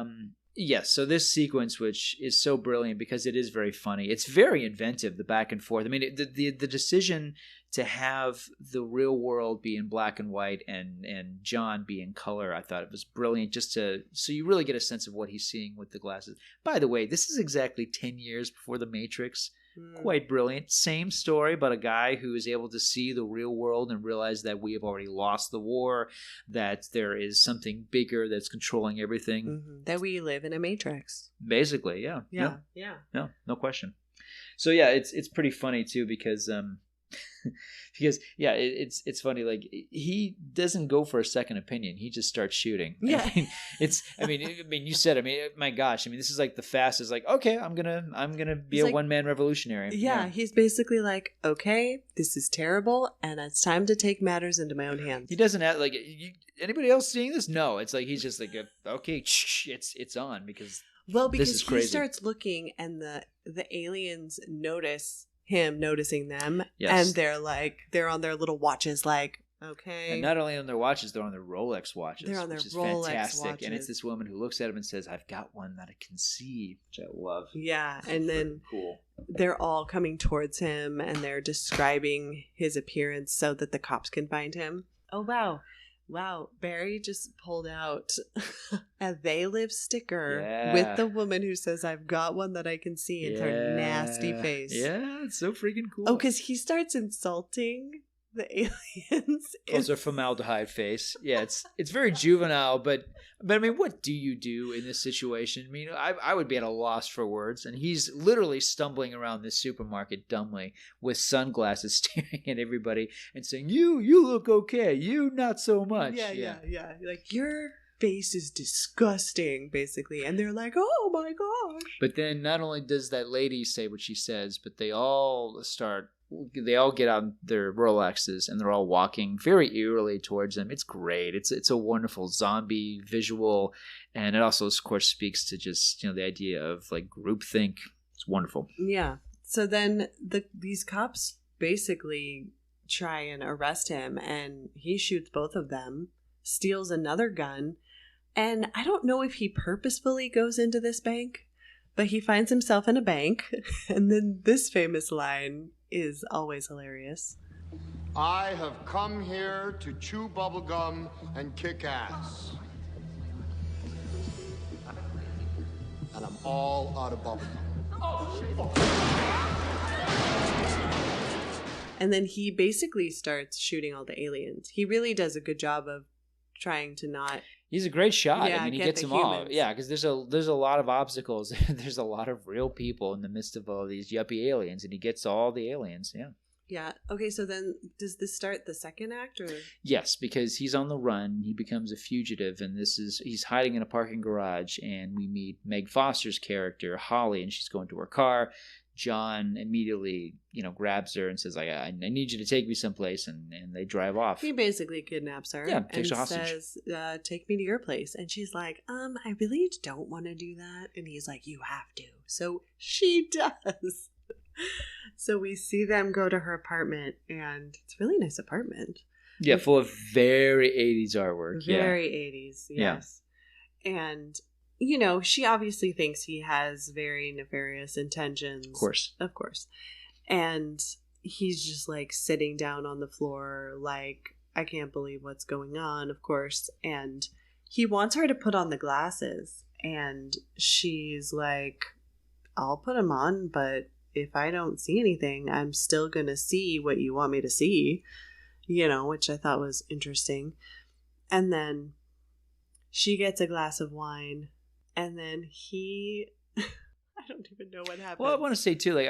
Speaker 3: yes, so this sequence, which is so brilliant because it is very funny. It's very inventive, the back and forth. I mean, the decision to have the real world be in black and white and John be in color, I thought it was brilliant, so you really get a sense of what he's seeing with the glasses. By the way, this is exactly 10 years before The Matrix. Quite brilliant. Same story, but a guy who is able to see the real world and realize that we have already lost the war, that there is something bigger that's controlling everything.
Speaker 2: That we live in a matrix.
Speaker 3: Basically, yeah. No question. So yeah, it's pretty funny too because Because it's funny. Like he doesn't go for a second opinion. He just starts shooting.
Speaker 2: Yeah.
Speaker 3: I mean, you said. I mean, my gosh. I mean, this is like the fastest. Like, okay, I'm gonna be
Speaker 2: He's
Speaker 3: a
Speaker 2: like,
Speaker 3: one-man revolutionary.
Speaker 2: Yeah, he's basically like, okay, this is terrible, and it's time to take matters into my own hands.
Speaker 3: He doesn't act like anybody else seeing this. No, it's like he's just like, okay, it's on because
Speaker 2: because
Speaker 3: is crazy.
Speaker 2: he starts looking, and the aliens notice him noticing them,
Speaker 3: Yes.
Speaker 2: and they're on their little watches, like, okay.
Speaker 3: And not only on their watches, they're on their Rolex watches.
Speaker 2: They're on their
Speaker 3: which is
Speaker 2: Rolex
Speaker 3: fantastic.
Speaker 2: watches.
Speaker 3: And it's this woman who looks at him and says, "I've got one that I can see," which I love.
Speaker 2: Yeah, and then
Speaker 3: cool.
Speaker 2: They're all coming towards him, and they're describing his appearance so that the cops can find him. Oh, wow, Barry just pulled out a "They Live" sticker with the woman who says, "I've got one that I can see," in her nasty face.
Speaker 3: Yeah, it's so freaking cool.
Speaker 2: Oh, because he starts insulting the aliens.
Speaker 3: It's a formaldehyde face. Yeah, it's very juvenile, but I mean, what do you do in this situation? I mean, I would be at a loss for words, and he's literally stumbling around this supermarket dumbly with sunglasses, staring at everybody and saying, "You look okay. You not so much."
Speaker 2: Yeah. Like, your face is disgusting, basically, and they're like, "Oh my gosh!"
Speaker 3: But then, not only does that lady say what she says, but they all get out their Rolexes and they're all walking very eerily towards them. It's great. It's a wonderful zombie visual, and it also, of course, speaks to just the idea of like groupthink. It's wonderful.
Speaker 2: Yeah. So then these cops basically try and arrest him, and he shoots both of them, steals another gun, and I don't know if he purposefully goes into this bank, but he finds himself in a bank, and then this famous line is always hilarious.
Speaker 7: I have come here to chew bubblegum and kick ass. And I'm all out of bubblegum.
Speaker 2: And then he basically starts shooting all the aliens. He really does a good job of trying to not...
Speaker 3: He's a great shot.
Speaker 2: Yeah,
Speaker 3: I mean, he
Speaker 2: get
Speaker 3: gets
Speaker 2: the
Speaker 3: them all.
Speaker 2: humans.
Speaker 3: Yeah, because there's a lot of obstacles. There's a lot of real people in the midst of all these yuppie aliens, and he gets all the aliens. Yeah.
Speaker 2: Yeah. Okay, so then does this start the second act, or?
Speaker 3: Yes, because he's on the run. He becomes a fugitive, and he's hiding in a parking garage, and we meet Meg Foster's character, Holly, and she's going to her car. John immediately, grabs her and says, I need you to take me someplace, and they drive off.
Speaker 2: He basically kidnaps her.
Speaker 3: Yeah, takes her
Speaker 2: and
Speaker 3: hostage.
Speaker 2: says, take me to your place. And she's like, I really don't want to do that. And he's like, you have to. So she does. So we see them go to her apartment, and it's a really nice apartment.
Speaker 3: Yeah, full of very 80s artwork.
Speaker 2: Very 80s, yes. Yeah. And, she obviously thinks he has very nefarious intentions. Of course. And he's just like sitting down on the floor like, I can't believe what's going on, of course. And he wants her to put on the glasses. And she's like, I'll put them on, but if I don't see anything, I'm still going to see what you want me to see, which I thought was interesting. And then she gets a glass of wine, and then I don't even know what happened.
Speaker 3: Well, I want to say too, like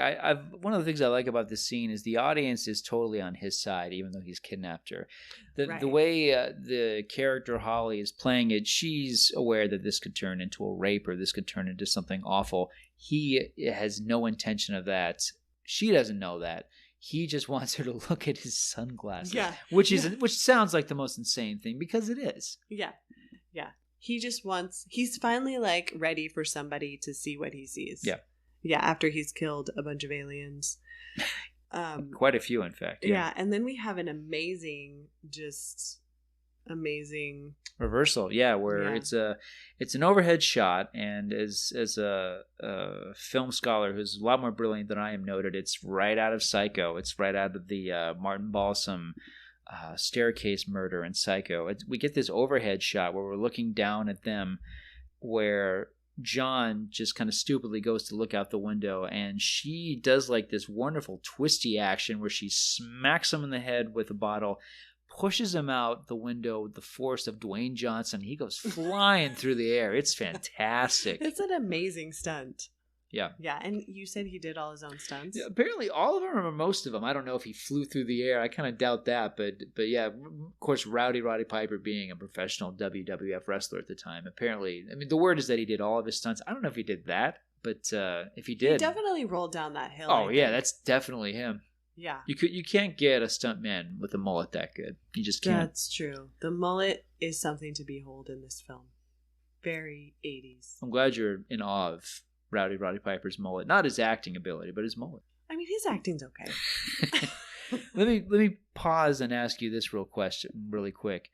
Speaker 3: one of the things I like about this scene is the audience is totally on his side, even though he's kidnapped her. The way the character Holly is playing it, she's aware that this could turn into a rape or this could turn into something awful. He has no intention of that. She doesn't know that. He just wants her to look at his sunglasses.
Speaker 2: Yeah.
Speaker 3: Which sounds like the most insane thing, because it is.
Speaker 2: Yeah. Yeah. He's finally like ready for somebody to see what he sees. Yeah. Yeah, after he's killed a bunch of aliens.
Speaker 3: Quite a few, in fact.
Speaker 2: Yeah. And then we have an amazing
Speaker 3: reversal. Yeah, where it's an overhead shot, and as a film scholar who's a lot more brilliant than I am noted, it's right out of Psycho. It's right out of the Martin Balsam staircase murder in Psycho. We get this overhead shot where we're looking down at them, where John just kind of stupidly goes to look out the window, and she does like this wonderful twisty action where she smacks him in the head with a bottle, pushes him out the window with the force of Dwayne Johnson. He goes flying through the air. It's fantastic.
Speaker 2: It's an amazing stunt.
Speaker 3: Yeah.
Speaker 2: Yeah, and you said he did all his own stunts.
Speaker 3: Yeah, apparently, all of them or most of them. I don't know if he flew through the air. I kind of doubt that, but yeah, of course, Roddy Piper being a professional WWF wrestler at the time. Apparently, I mean, the word is that he did all of his stunts. I don't know if he did that, but if he did,
Speaker 2: he definitely rolled down that hill.
Speaker 3: Oh yeah, that's definitely him.
Speaker 2: Yeah,
Speaker 3: you can't get a stuntman with a mullet that good. You just can't.
Speaker 2: That's true. The mullet is something to behold in this film. Very 80s.
Speaker 3: I'm glad you're in awe of Roddy Piper's mullet. Not his acting ability, but his mullet.
Speaker 2: I mean, his acting's okay.
Speaker 3: Let me pause and ask you this real quick.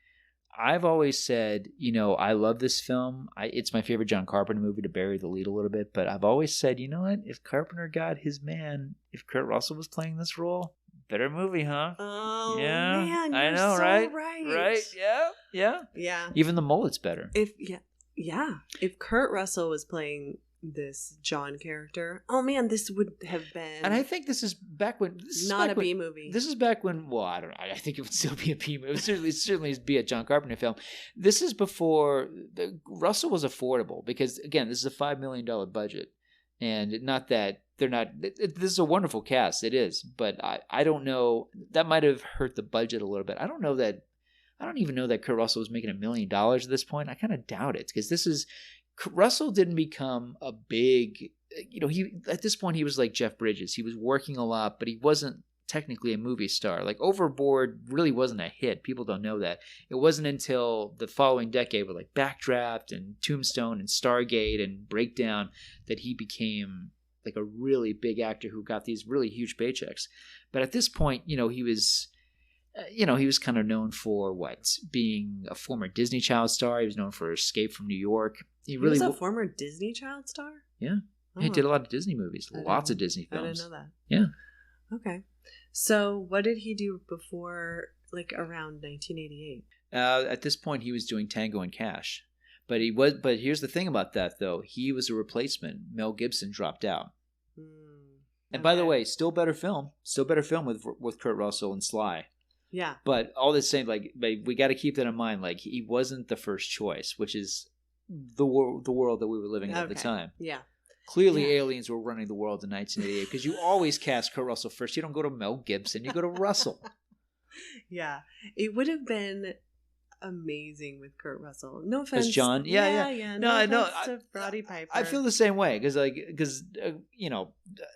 Speaker 3: I've always said, I love this film. It's my favorite John Carpenter movie, to bury the lead a little bit. But I've always said, you know what? If Carpenter got his man, if Kurt Russell was playing this role, better movie, huh?
Speaker 2: Oh,
Speaker 3: yeah,
Speaker 2: man,
Speaker 3: I know,
Speaker 2: so
Speaker 3: right?
Speaker 2: Right.
Speaker 3: Yeah. Even the mullet's better.
Speaker 2: If Kurt Russell was playing this John character, oh man, this would have been.
Speaker 3: And I think this is back when
Speaker 2: not a B movie.
Speaker 3: This is back when. Well, I don't know. I think it would still be a B movie. It would certainly be a John Carpenter film. This is before Russell was affordable, because again, this is a $5 million budget, and not that they're not. This is a wonderful cast. It is, but I don't know. That might have hurt the budget a little bit. I don't know that. I don't even know that Kurt Russell was making $1 million at this point. I kind of doubt it, because Russell didn't become a big, he at this point he was like Jeff Bridges. He was working a lot, but he wasn't technically a movie star. Like Overboard really wasn't a hit. People don't know that. It wasn't until the following decade with like Backdraft and Tombstone and Stargate and Breakdown that he became like a really big actor who got these really huge paychecks. But at this point, he was... he was kind of known for being a former Disney child star. He was known for Escape from New York. He
Speaker 2: was a former Disney child star?
Speaker 3: Yeah. Oh. He did a lot of Disney movies. Lots of Disney films.
Speaker 2: I didn't know that.
Speaker 3: Yeah.
Speaker 2: Okay. So what did he do before, like around 1988?
Speaker 3: At this point, he was doing Tango and Cash. But here's the thing about that, though. He was a replacement. Mel Gibson dropped out. And by the way, still better film with Kurt Russell and Sly.
Speaker 2: Yeah.
Speaker 3: But all this same, we got to keep that in mind. Like, he wasn't the first choice, which is the world that we were living in at the time.
Speaker 2: Yeah.
Speaker 3: Clearly, aliens were running the world in 1988, because you always cast Kurt Russell first. You don't go to Mel Gibson. You go to Russell.
Speaker 2: Yeah. It would have been amazing with Kurt Russell. No offense.
Speaker 3: As John? Yeah. No,
Speaker 2: to Roddy Piper.
Speaker 3: I feel the same way, because and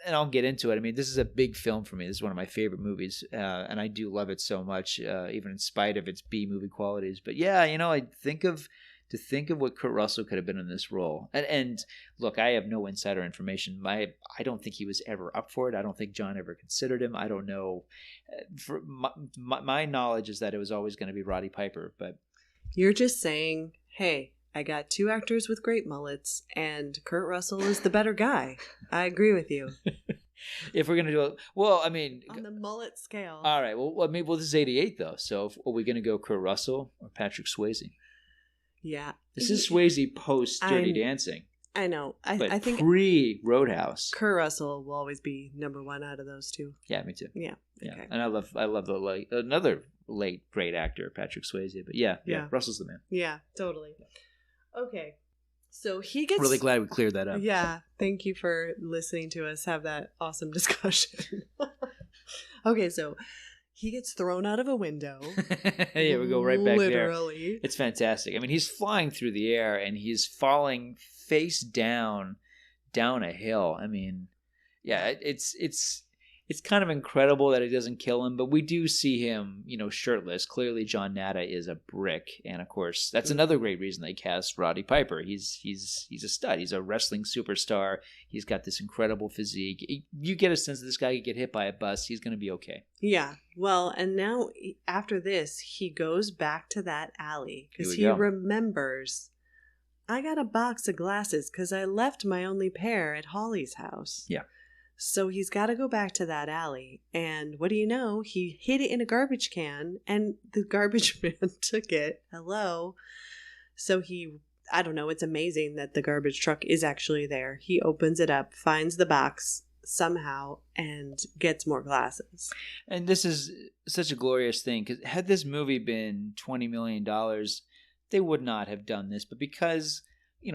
Speaker 3: I'll get into it. I mean, this is a big film for me. This is one of my favorite movies, and I do love it so much, even in spite of its B movie qualities. But yeah, I think of what Kurt Russell could have been in this role. And look, I have no insider information. I don't think he was ever up for it. I don't think John ever considered him. I don't know. For my knowledge is that it was always going to be Roddy Piper. But
Speaker 2: you're just saying, hey, I got two actors with great mullets, and Kurt Russell is the better guy. I agree with you.
Speaker 3: If we're going to do it, well, I mean,
Speaker 2: on the mullet scale.
Speaker 3: All right. Well, this is 88 though. So are we going to go Kurt Russell or Patrick Swayze?
Speaker 2: Yeah.
Speaker 3: This is Swayze post Dirty Dancing.
Speaker 2: I know. I think
Speaker 3: pre-Roadhouse.
Speaker 2: Kurt Russell will always be number one out of those two.
Speaker 3: Yeah, me too.
Speaker 2: Yeah.
Speaker 3: Okay. And I love another late great actor, Patrick Swayze. But yeah, Russell's the man.
Speaker 2: Yeah, totally. Okay. So he gets...
Speaker 3: Really glad we cleared that up.
Speaker 2: Yeah. Thank you for listening to us have that awesome discussion. Okay, so... he gets thrown out of a window.
Speaker 3: Yeah, we go right back
Speaker 2: literally.
Speaker 3: There. It's fantastic. I mean, he's flying through the air and he's falling face down a hill. I mean, yeah, it's kind of incredible that it doesn't kill him, but we do see him, shirtless. Clearly, John Natta is a brick, and of course, that's another great reason they cast Roddy Piper. He's a stud. He's a wrestling superstar. He's got this incredible physique. You get a sense that this guy could get hit by a bus. He's going to be okay.
Speaker 2: Yeah. Well, and now after this, he goes back to that alley because he remembers, I got a box of glasses because I left my only pair at Holly's house.
Speaker 3: Yeah.
Speaker 2: So he's got to go back to that alley. And what do you know? He hid it in a garbage can and the garbage man took it. Hello. So I don't know. It's amazing that the garbage truck is actually there. He opens it up, finds the box somehow, and gets more glasses.
Speaker 3: And this is such a glorious thing, because had this movie been $20 million, they would not have done this. But because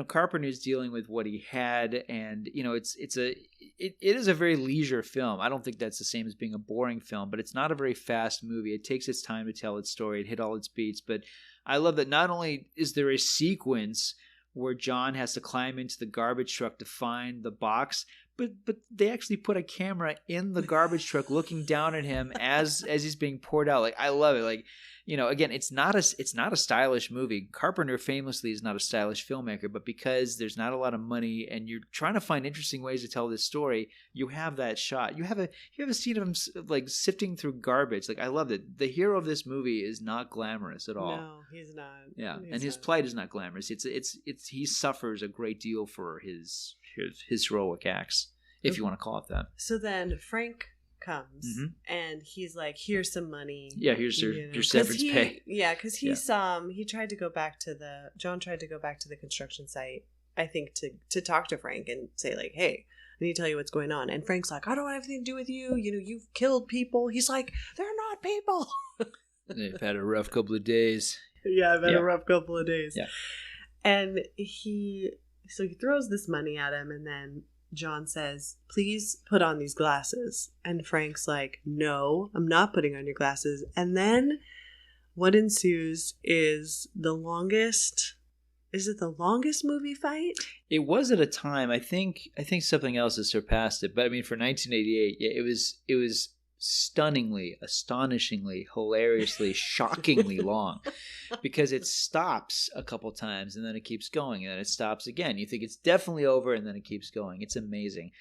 Speaker 3: Carpenter's dealing with what he had, and it is a very leisure film. I don't think that's the same as being a boring film, but it's not a very fast movie. It takes its time to tell its story, it hit all its beats. But I love that not only is there a sequence where John has to climb into the garbage truck to find the box, but they actually put a camera in the garbage truck looking down at him as he's being poured out. Like, I love it. Like, again, it's not a stylish movie. Carpenter famously is not a stylish filmmaker, but because there's not a lot of money and you're trying to find interesting ways to tell this story, you have that shot. You have a scene of him like sifting through garbage. Like, I loved it. The hero of this movie is not glamorous at all.
Speaker 2: No, he's not.
Speaker 3: Yeah, and his plight is not glamorous. It's he suffers a great deal for his heroic acts, if you want to call it that.
Speaker 2: So then Frank comes and he's like, here's some money.
Speaker 3: Yeah, here's your severance pay.
Speaker 2: Yeah, because he tried to go back to John tried to go back to the construction site, I think, to talk to Frank and say like, hey, I need to tell you what's going on. And Frank's like, I don't want anything to do with you. You've killed people. He's like, they're not people.
Speaker 3: They've had a rough couple of days.
Speaker 2: Yeah, I've had a rough couple of days.
Speaker 3: Yeah.
Speaker 2: And he throws this money at him, and then John says, please put on these glasses. And Frank's like, no, I'm not putting on your glasses. And then what ensues is the longest movie fight?
Speaker 3: It was at a time. I think something else has surpassed it. But I mean, for 1988, yeah, it was stunningly, astonishingly, hilariously, shockingly long, because it stops a couple times and then it keeps going and then it stops again. You think it's definitely over and then it keeps going. It's amazing.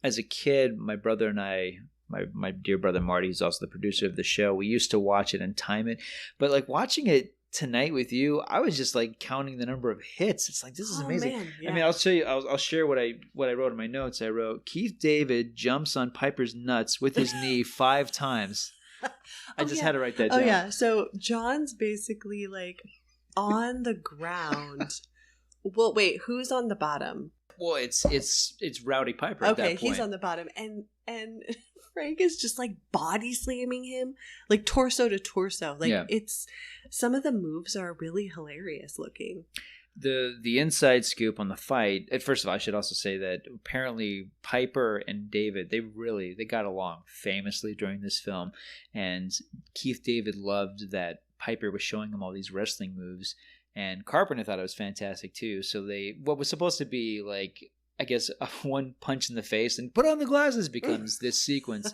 Speaker 3: As a kid, my brother and I, my dear brother Marty, who's also the producer of the show, we used to watch it and time it. But like watching it tonight with you, I was just like counting the number of hits. It's like, this is amazing. Man, yeah. I mean, I'll show you. I'll share what I wrote in my notes. I wrote, Keith David jumps on Piper's nuts with his knee 5 times. I just had to write that down.
Speaker 2: Oh yeah. So John's basically like on the ground. Well, wait, who's on the bottom?
Speaker 3: Well, it's Rowdy Piper. At that point.
Speaker 2: He's on the bottom, and Frank is just like body slamming him, like torso to torso. Like it's some of the moves are really hilarious looking.
Speaker 3: The inside scoop on the fight. First of all, I should also say that apparently Piper and David, they got along famously during this film, and Keith David loved that Piper was showing him all these wrestling moves. And Carpenter thought it was fantastic too. So what was supposed to be like, I guess, one punch in the face and put on the glasses becomes this sequence.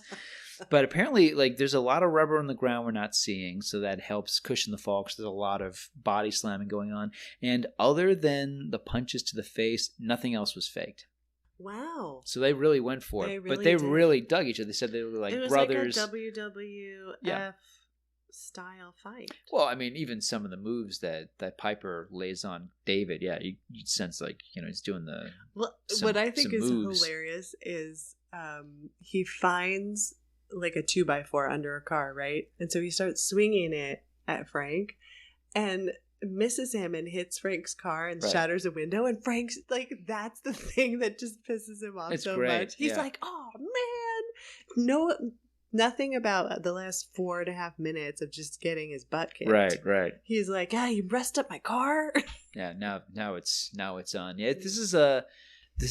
Speaker 3: But apparently, like, there's a lot of rubber on the ground we're not seeing, so that helps cushion the fall because there's a lot of body slamming going on. And other than the punches to the face, nothing else was faked.
Speaker 2: Wow.
Speaker 3: So they really went for it. But they really dug each other. They said they were like brothers.
Speaker 2: It was like a WWF style fight.
Speaker 3: Well, I mean, even some of the moves that Piper lays on David, you'd sense like, he's doing the.
Speaker 2: Well, what I think is hilarious is he finds like a 2x4 under a car, right? And so he starts swinging it at Frank and misses him and hits Frank's car and shatters a window. And Frank's like, that's the thing that just pisses him off so much. He's like, oh man, nothing about the last 4.5 minutes of just getting his butt kicked.
Speaker 3: Right.
Speaker 2: He's like, you messed up my car.
Speaker 3: Yeah, now it's on. Yeah, this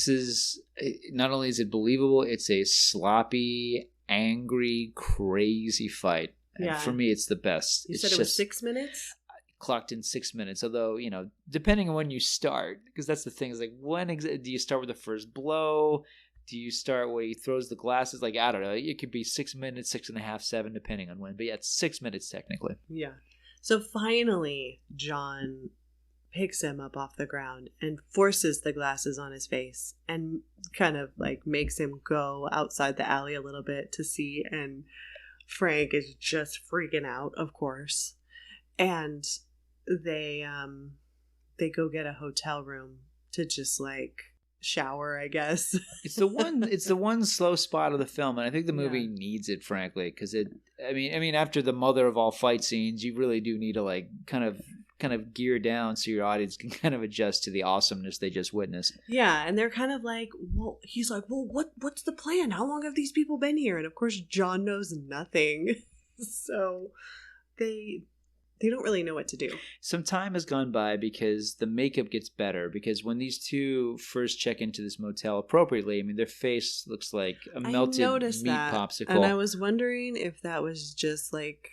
Speaker 3: is not only is it believable, it's a sloppy, angry, crazy fight. And for me, it's the best.
Speaker 2: You said it was 6 minutes?
Speaker 3: Clocked in 6 minutes, although, depending on when you start, because that's the thing, is like, when do you start with the first blow? Do you start where he throws the glasses? Like, I don't know. It could be 6 minutes, 6.5, 7, depending on when. But yeah, it's 6 minutes technically.
Speaker 2: Yeah. So finally, John picks him up off the ground and forces the glasses on his face and kind of like makes him go outside the alley a little bit to see. And Frank is just freaking out, of course. And they go get a hotel room to just like shower, I guess. It's
Speaker 3: the one slow spot of the film, and I think the movie needs it, frankly, because I mean after the mother of all fight scenes, you really do need to like kind of gear down so your audience can kind of adjust to the awesomeness they just witnessed.
Speaker 2: Yeah, and they're kind of like, he's like, what's the plan? How long have these people been here? And of course John knows nothing. So they They don't really know what to do.
Speaker 3: Some time has gone by because the makeup gets better. Because when these two first check into this motel appropriately, I mean, their face looks like a melted meat popsicle.
Speaker 2: And I was wondering if that was just like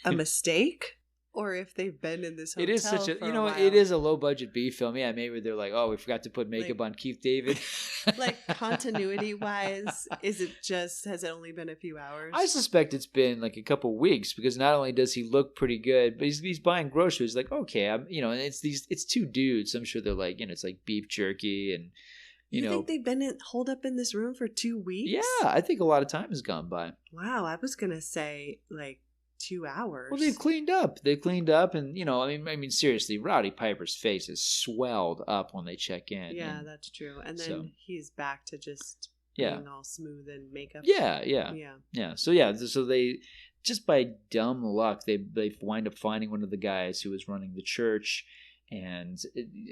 Speaker 2: a mistake or if they've been in this hotel.
Speaker 3: It is such a,
Speaker 2: while.
Speaker 3: it is a low budget B film. Yeah, maybe they're like, oh, we forgot to put makeup on Keith David.
Speaker 2: Like continuity wise, has it only been a few hours?
Speaker 3: I suspect it's been like a couple weeks because not only does he look pretty good, but he's buying groceries. Like, okay, and it's two dudes. I'm sure they're like, it's like beef jerky and,
Speaker 2: You think they've been holed up in this room for 2 weeks?
Speaker 3: Yeah, I think a lot of time has gone by.
Speaker 2: Wow, I was gonna say like 2 hours.
Speaker 3: Well, they've cleaned up. And I mean, seriously, Roddy Piper's face is swelled up when they check in.
Speaker 2: Yeah, that's true. And then he's back to just being all smooth and makeup.
Speaker 3: Yeah. So they just by dumb luck they wind up finding one of the guys who was running the church. And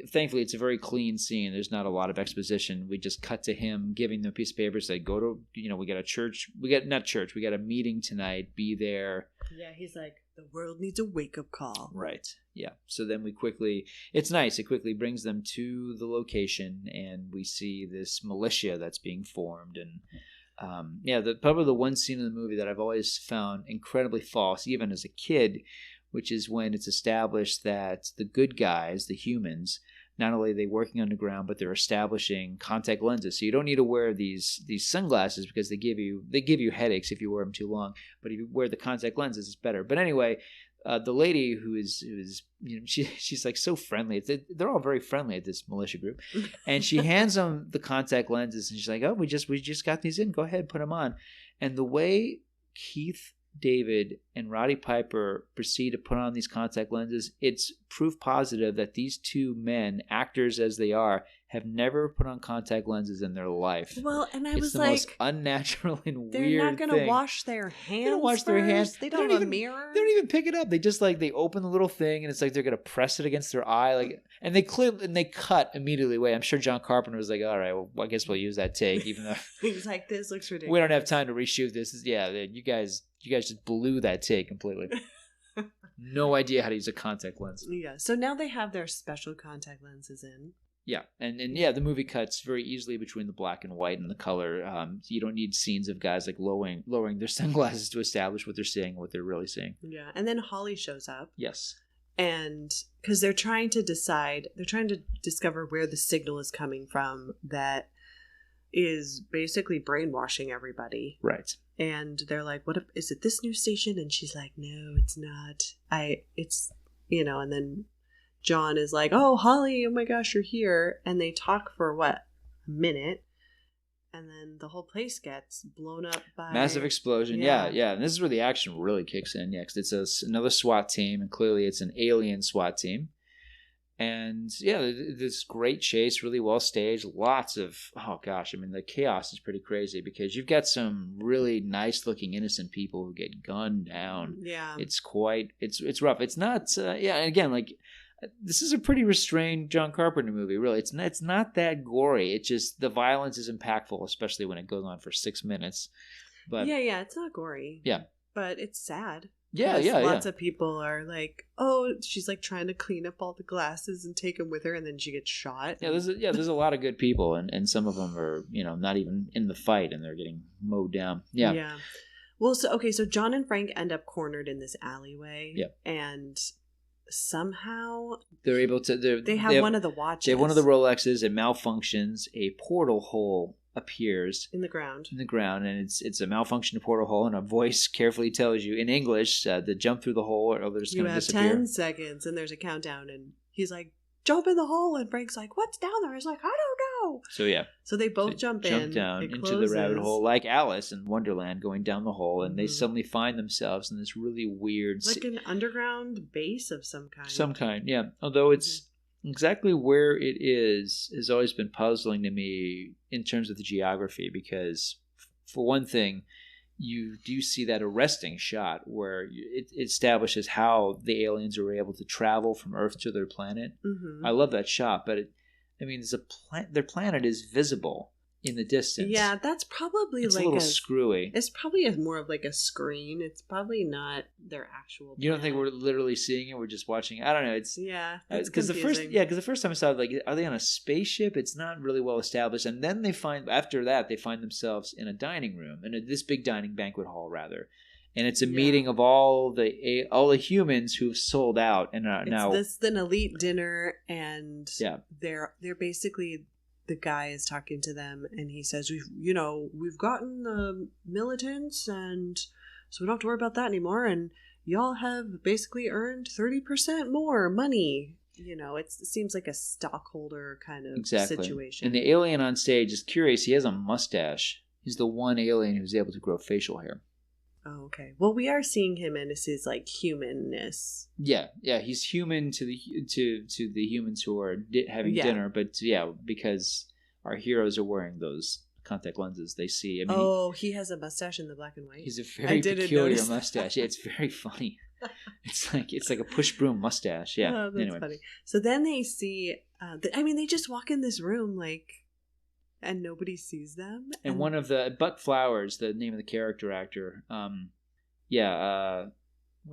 Speaker 3: thankfully, it's a very clean scene. There's not a lot of exposition. We just cut to him giving them a piece of paper. Say, go to, we got a church. We got a meeting tonight. Be there.
Speaker 2: Yeah, he's like, the world needs a wake-up call.
Speaker 3: Right. Yeah. So then it's nice. It quickly brings them to the location, and we see this militia that's being formed. And probably the one scene in the movie that I've always found incredibly false, even as a kid, which is when it's established that the good guys, the humans, not only are they working underground, but they're establishing contact lenses. So you don't need to wear these sunglasses because they give you headaches if you wear them too long. But if you wear the contact lenses, it's better. But anyway, the lady who is she's like so friendly. They're all very friendly at this militia group, and she hands them the contact lenses, and she's like, "Oh, we just got these in. Go ahead, put them on." And the way Keith David and Roddy Piper proceed to put on these contact lenses, it's proof positive that these two men, actors as they are, have never put on contact lenses in their life.
Speaker 2: Well, and
Speaker 3: it's the most unnatural and weird thing.
Speaker 2: They're not going to wash their hands.
Speaker 3: They don't wash their hands.
Speaker 2: They don't have a mirror.
Speaker 3: They don't even pick it up. They just they open the little thing, and it's like they're going to press it against their eye, and they clip and they cut immediately away. I'm sure John Carpenter was like, "All right, well, I guess we'll use that take," even though
Speaker 2: he's like, "This looks ridiculous.
Speaker 3: We don't have time to reshoot this." You guys just blew that take completely. No idea how to use a contact lens.
Speaker 2: Yeah. So now they have their special contact lenses in.
Speaker 3: Yeah, and the movie cuts very easily between the black and white and the color. You don't need scenes of guys lowering their sunglasses to establish what they're seeing, what they're really seeing.
Speaker 2: Yeah, and then Holly shows up.
Speaker 3: Yes.
Speaker 2: And because they're trying to discover where the signal is coming from that is basically brainwashing everybody.
Speaker 3: Right.
Speaker 2: And they're like, is it this new station? And she's like, no, it's not. And then John is like, oh, Holly, oh my gosh, you're here. And they talk for a minute. And then the whole place gets blown up by...
Speaker 3: Massive explosion. Yeah. And this is where the action really kicks in. Yeah, because it's another SWAT team, and clearly it's an alien SWAT team. And this great chase, really well staged. Lots of, the chaos is pretty crazy because you've got some really nice looking innocent people who get gunned down.
Speaker 2: Yeah.
Speaker 3: It's rough. It's not, and again, this is a pretty restrained John Carpenter movie, really. It's not that gory. It's just the violence is impactful, especially when it goes on for 6 minutes. But
Speaker 2: it's not gory.
Speaker 3: Yeah.
Speaker 2: But it's sad.
Speaker 3: Yeah.
Speaker 2: Lots of people are like, oh, she's like trying to clean up all the glasses and take them with her, and then she gets shot.
Speaker 3: Yeah, there's a lot of good people, and some of them are, not even in the fight, and they're getting mowed down. Yeah.
Speaker 2: Yeah. Well, so John and Frank end up cornered in this alleyway.
Speaker 3: Yeah.
Speaker 2: And somehow
Speaker 3: they're able to.
Speaker 2: They have one of the watches.
Speaker 3: They have one of the Rolexes. It malfunctions. A portal hole appears
Speaker 2: in the ground,
Speaker 3: and it's a malfunctioned portal hole, and a voice carefully tells you in English to jump through the hole or they're just going to disappear.
Speaker 2: You have 10 seconds, and there's a countdown, and he's like, jump in the hole, and Frank's like, what's down there? He's like, I don't know.
Speaker 3: So
Speaker 2: they both jump
Speaker 3: down into the rabbit hole, like Alice in Wonderland going down the hole, and they suddenly find themselves in this really weird,
Speaker 2: like an underground base of some kind.
Speaker 3: Yeah. Although it's exactly where it is has always been puzzling to me in terms of the geography, because for one thing, you do see that arresting shot where it establishes how the aliens were able to travel from Earth to their planet. I love that shot, but their planet is visible in the distance.
Speaker 2: Yeah, that's probably
Speaker 3: it's
Speaker 2: like
Speaker 3: a little screwy.
Speaker 2: It's probably more of like a screen. It's probably not their actual.
Speaker 3: You don't think we're literally seeing it? We're just watching it? I don't know. It's
Speaker 2: because
Speaker 3: the first time I saw it, like, are they on a spaceship? It's not really well established. And then after that they find themselves in a dining room, in this big banquet hall rather. And it's a meeting of all the humans who've sold out and now
Speaker 2: it's an elite dinner, and they're basically, the guy is talking to them and he says, we've gotten the militants, and so we don't have to worry about that anymore, and y'all have basically earned 30% more money. It seems like a stockholder kind of situation.
Speaker 3: And the alien on stage is curious. He has a mustache. He's the one alien who's able to grow facial hair.
Speaker 2: Oh, okay. Well, we are seeing him in his like humanness.
Speaker 3: Yeah, he's human to the humans who are having dinner, but because our heroes are wearing those contact lenses, they see. I mean,
Speaker 2: he has a mustache in the black and white.
Speaker 3: He's a very peculiar mustache. Yeah, it's very funny. It's like a push broom mustache. Yeah.
Speaker 2: Oh, that's funny. So then they see. They just walk in this room like. And nobody sees them.
Speaker 3: And one of the Buck Flowers, the name of the character actor, what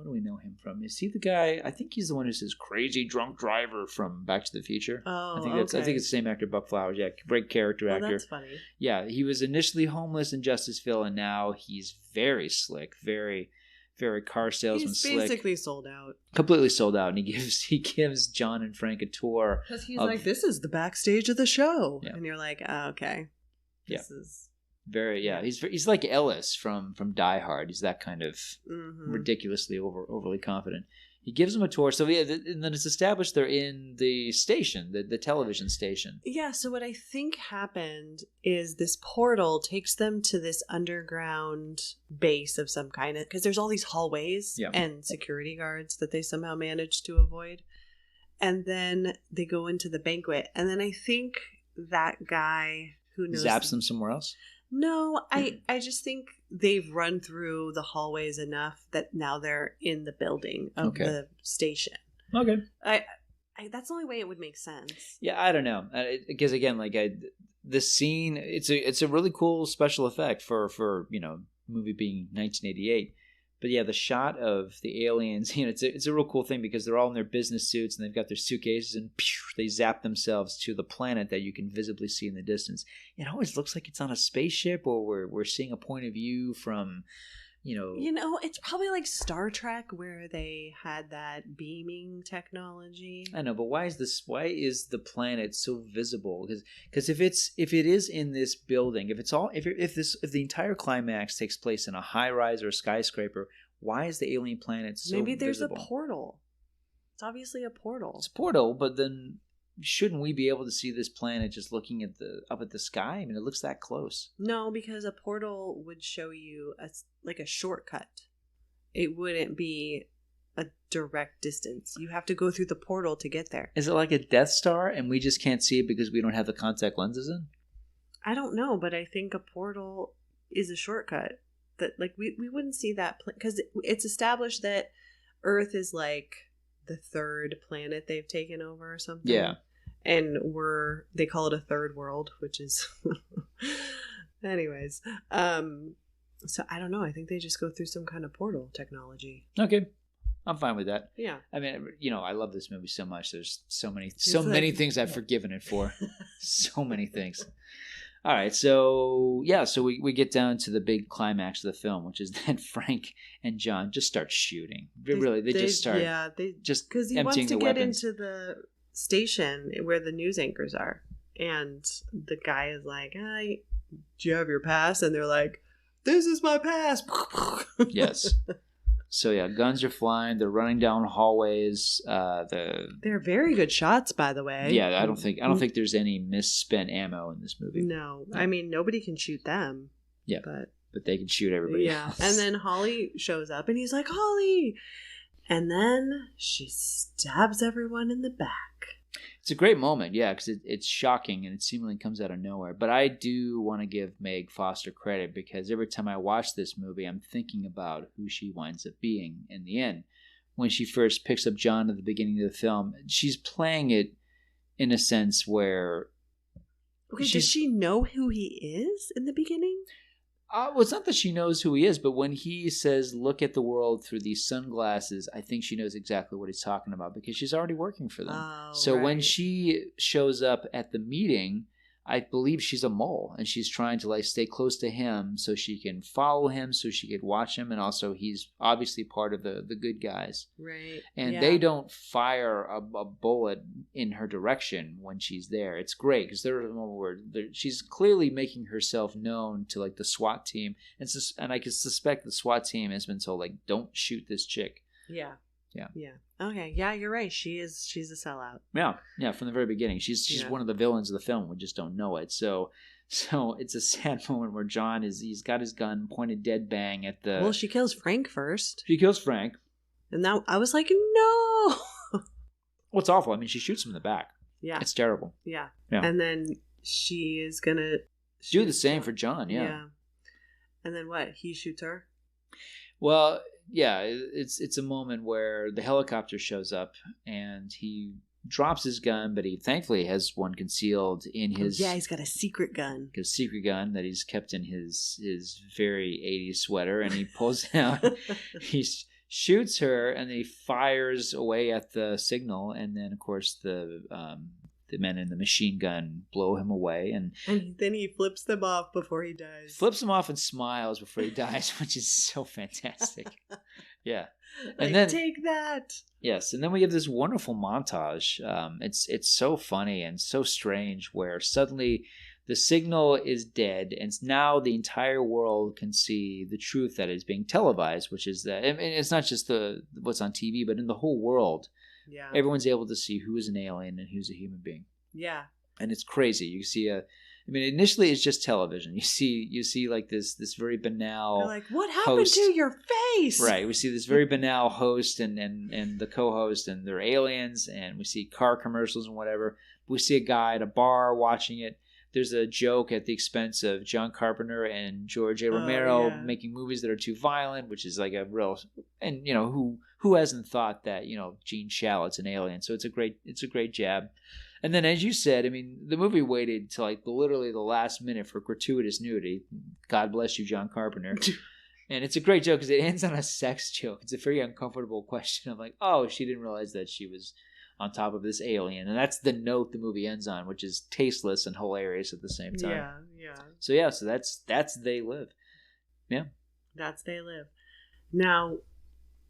Speaker 3: do we know him from? Is he the guy? I think he's the one who says "crazy drunk driver" from Back to the Future.
Speaker 2: Oh,
Speaker 3: I think it's the same actor, Buck Flowers. Yeah, great character actor.
Speaker 2: That's funny.
Speaker 3: Yeah, he was initially homeless in Justiceville, and now he's very slick, very, very car salesman.
Speaker 2: He's basically sold out.
Speaker 3: Completely sold out, and he gives John and Frank a tour.
Speaker 2: Because he's like, "This is the backstage of the show," and you're like, "Oh, okay, this is
Speaker 3: very He's like Ellis from Die Hard. He's that kind of ridiculously overly confident. He gives them a tour. So and then it's established they're in the station, the television station.
Speaker 2: Yeah. So what I think happened is this portal takes them to this underground base of some kind, because there's all these hallways and security guards that they somehow managed to avoid. And then they go into the banquet, and then I think that guy who knows
Speaker 3: zaps them somewhere else.
Speaker 2: No, I just think they've run through the hallways enough that now they're in the building of the station.
Speaker 3: Okay.
Speaker 2: That's the only way it would make sense.
Speaker 3: Yeah, I don't know. Because again, the scene, it's a really cool special effect for movie being 1988. But yeah, the shot of the aliens, it's a real cool thing because they're all in their business suits and they've got their suitcases and they zap themselves to the planet that you can visibly see in the distance. It always looks like it's on a spaceship, or we're seeing a point of view from,
Speaker 2: it's probably like Star Trek where they had that beaming technology.
Speaker 3: I know, but why is the planet so visible? Because if it is in this building, if the entire climax takes place in a high rise or a skyscraper, why is the alien planet so
Speaker 2: Maybe there's
Speaker 3: visible?
Speaker 2: A portal. It's obviously a portal.
Speaker 3: It's a portal, but then shouldn't we be able to see this planet just looking up at the sky? I mean, it looks that close.
Speaker 2: No, because a portal would show you like a shortcut. It wouldn't be a direct distance. You have to go through the portal to get there.
Speaker 3: Is it like a Death Star and we just can't see it because we don't have the contact lenses in?
Speaker 2: I don't know, but I think a portal is a shortcut. That we wouldn't see that because it's established that Earth is like the third planet they've taken over or something.
Speaker 3: Yeah.
Speaker 2: And they call it a third world, which is anyways. So I don't know. I think they just go through some kind of portal technology.
Speaker 3: Okay. I'm fine with that.
Speaker 2: Yeah.
Speaker 3: I mean, I love this movie so much. There's so many things I've forgiven it for. So many things. All right. So we get down to the big climax of the film, which is that Frank and John just start shooting. They just start. Yeah.
Speaker 2: Because he wants to get into the station where the news anchors are, and the guy is like, do you have your pass? And they're like, this is my pass.
Speaker 3: Yes. So yeah, guns are flying, they're running down hallways. They're
Speaker 2: very good shots, by the way.
Speaker 3: Yeah, I don't think there's any misspent ammo in this movie.
Speaker 2: No. I mean, nobody can shoot them.
Speaker 3: Yeah, but they can shoot everybody else.
Speaker 2: And then Holly shows up and he's like, Holly, and then she stabs everyone in the back.
Speaker 3: It's a great moment, yeah, because it's shocking and it seemingly comes out of nowhere. But I do want to give Meg Foster credit because every time I watch this movie, I'm thinking about who she winds up being in the end. When she first picks up John at the beginning of the film, she's playing it in a sense where
Speaker 2: Okay, does she know who he is in the beginning?
Speaker 3: Well, it's not that she knows who he is, but when he says, look at the world through these sunglasses, I think she knows exactly what he's talking about because she's already working for them.
Speaker 2: Oh,
Speaker 3: so
Speaker 2: right.
Speaker 3: when she shows up at the meeting, I believe she's a mole and she's trying to like stay close to him so she can follow him, so she could watch him. And also he's obviously part of the good guys.
Speaker 2: Right.
Speaker 3: And
Speaker 2: yeah.
Speaker 3: they don't fire a bullet in her direction when she's there. It's great because there's a moment where she's clearly making herself known to like the SWAT team. And I can suspect the SWAT team has been told like, don't shoot this chick.
Speaker 2: Yeah.
Speaker 3: Yeah.
Speaker 2: Yeah. Okay. Yeah, you're right. She's a sellout.
Speaker 3: Yeah. Yeah. From the very beginning, she's one of the villains of the film. We just don't know it. So it's a sad moment where he's got his gun pointed dead bang at the.
Speaker 2: Well, she kills Frank first.
Speaker 3: She kills Frank,
Speaker 2: and now I was like, no.
Speaker 3: Well, it's awful. I mean, she shoots him in the back.
Speaker 2: Yeah.
Speaker 3: It's terrible.
Speaker 2: Yeah.
Speaker 3: Yeah.
Speaker 2: And then she is gonna
Speaker 3: do the same for John. Yeah.
Speaker 2: Yeah. And then what? He shoots her.
Speaker 3: Well, yeah, it's a moment where the helicopter shows up and he drops his gun, but he thankfully has one concealed in his.
Speaker 2: Yeah, he's got a secret gun.
Speaker 3: A secret gun that he's kept in his very 80s sweater, and he pulls it out. He shoots her, and then he fires away at the signal, and then of course the men in the machine gun blow him away, and
Speaker 2: then he flips them off before he dies.
Speaker 3: Flips them off and smiles before he dies, which is so fantastic. Yeah,
Speaker 2: and then take that.
Speaker 3: Yes, and then we have this wonderful montage. It's so funny and so strange, where suddenly the signal is dead, and now the entire world can see the truth that is being televised, which is that, and it's not just what's on TV, but in the whole world.
Speaker 2: Yeah.
Speaker 3: Everyone's able to see who is an alien and who's a human being.
Speaker 2: Yeah.
Speaker 3: And it's crazy. You see initially it's just television. You see like this very banal.
Speaker 2: They're like, what happened to your face?
Speaker 3: Right. We see this very banal host and the co-host, and they're aliens, and we see car commercials and whatever. We see a guy at a bar watching it. There's a joke at the expense of John Carpenter and George A. Romero making movies that are too violent, which is like a real, and who hasn't thought that Gene Shalit's an alien? So it's a great jab. And then, as you said, I mean, the movie waited till like literally the last minute for gratuitous nudity. God bless you, John Carpenter. And it's a great joke because it ends on a sex joke. It's a very uncomfortable question. I'm like, oh, she didn't realize that she was on top of this alien, and that's the note the movie ends on, which is tasteless and hilarious at the same time. So that's They Live. Yeah,
Speaker 2: that's They Live. Now,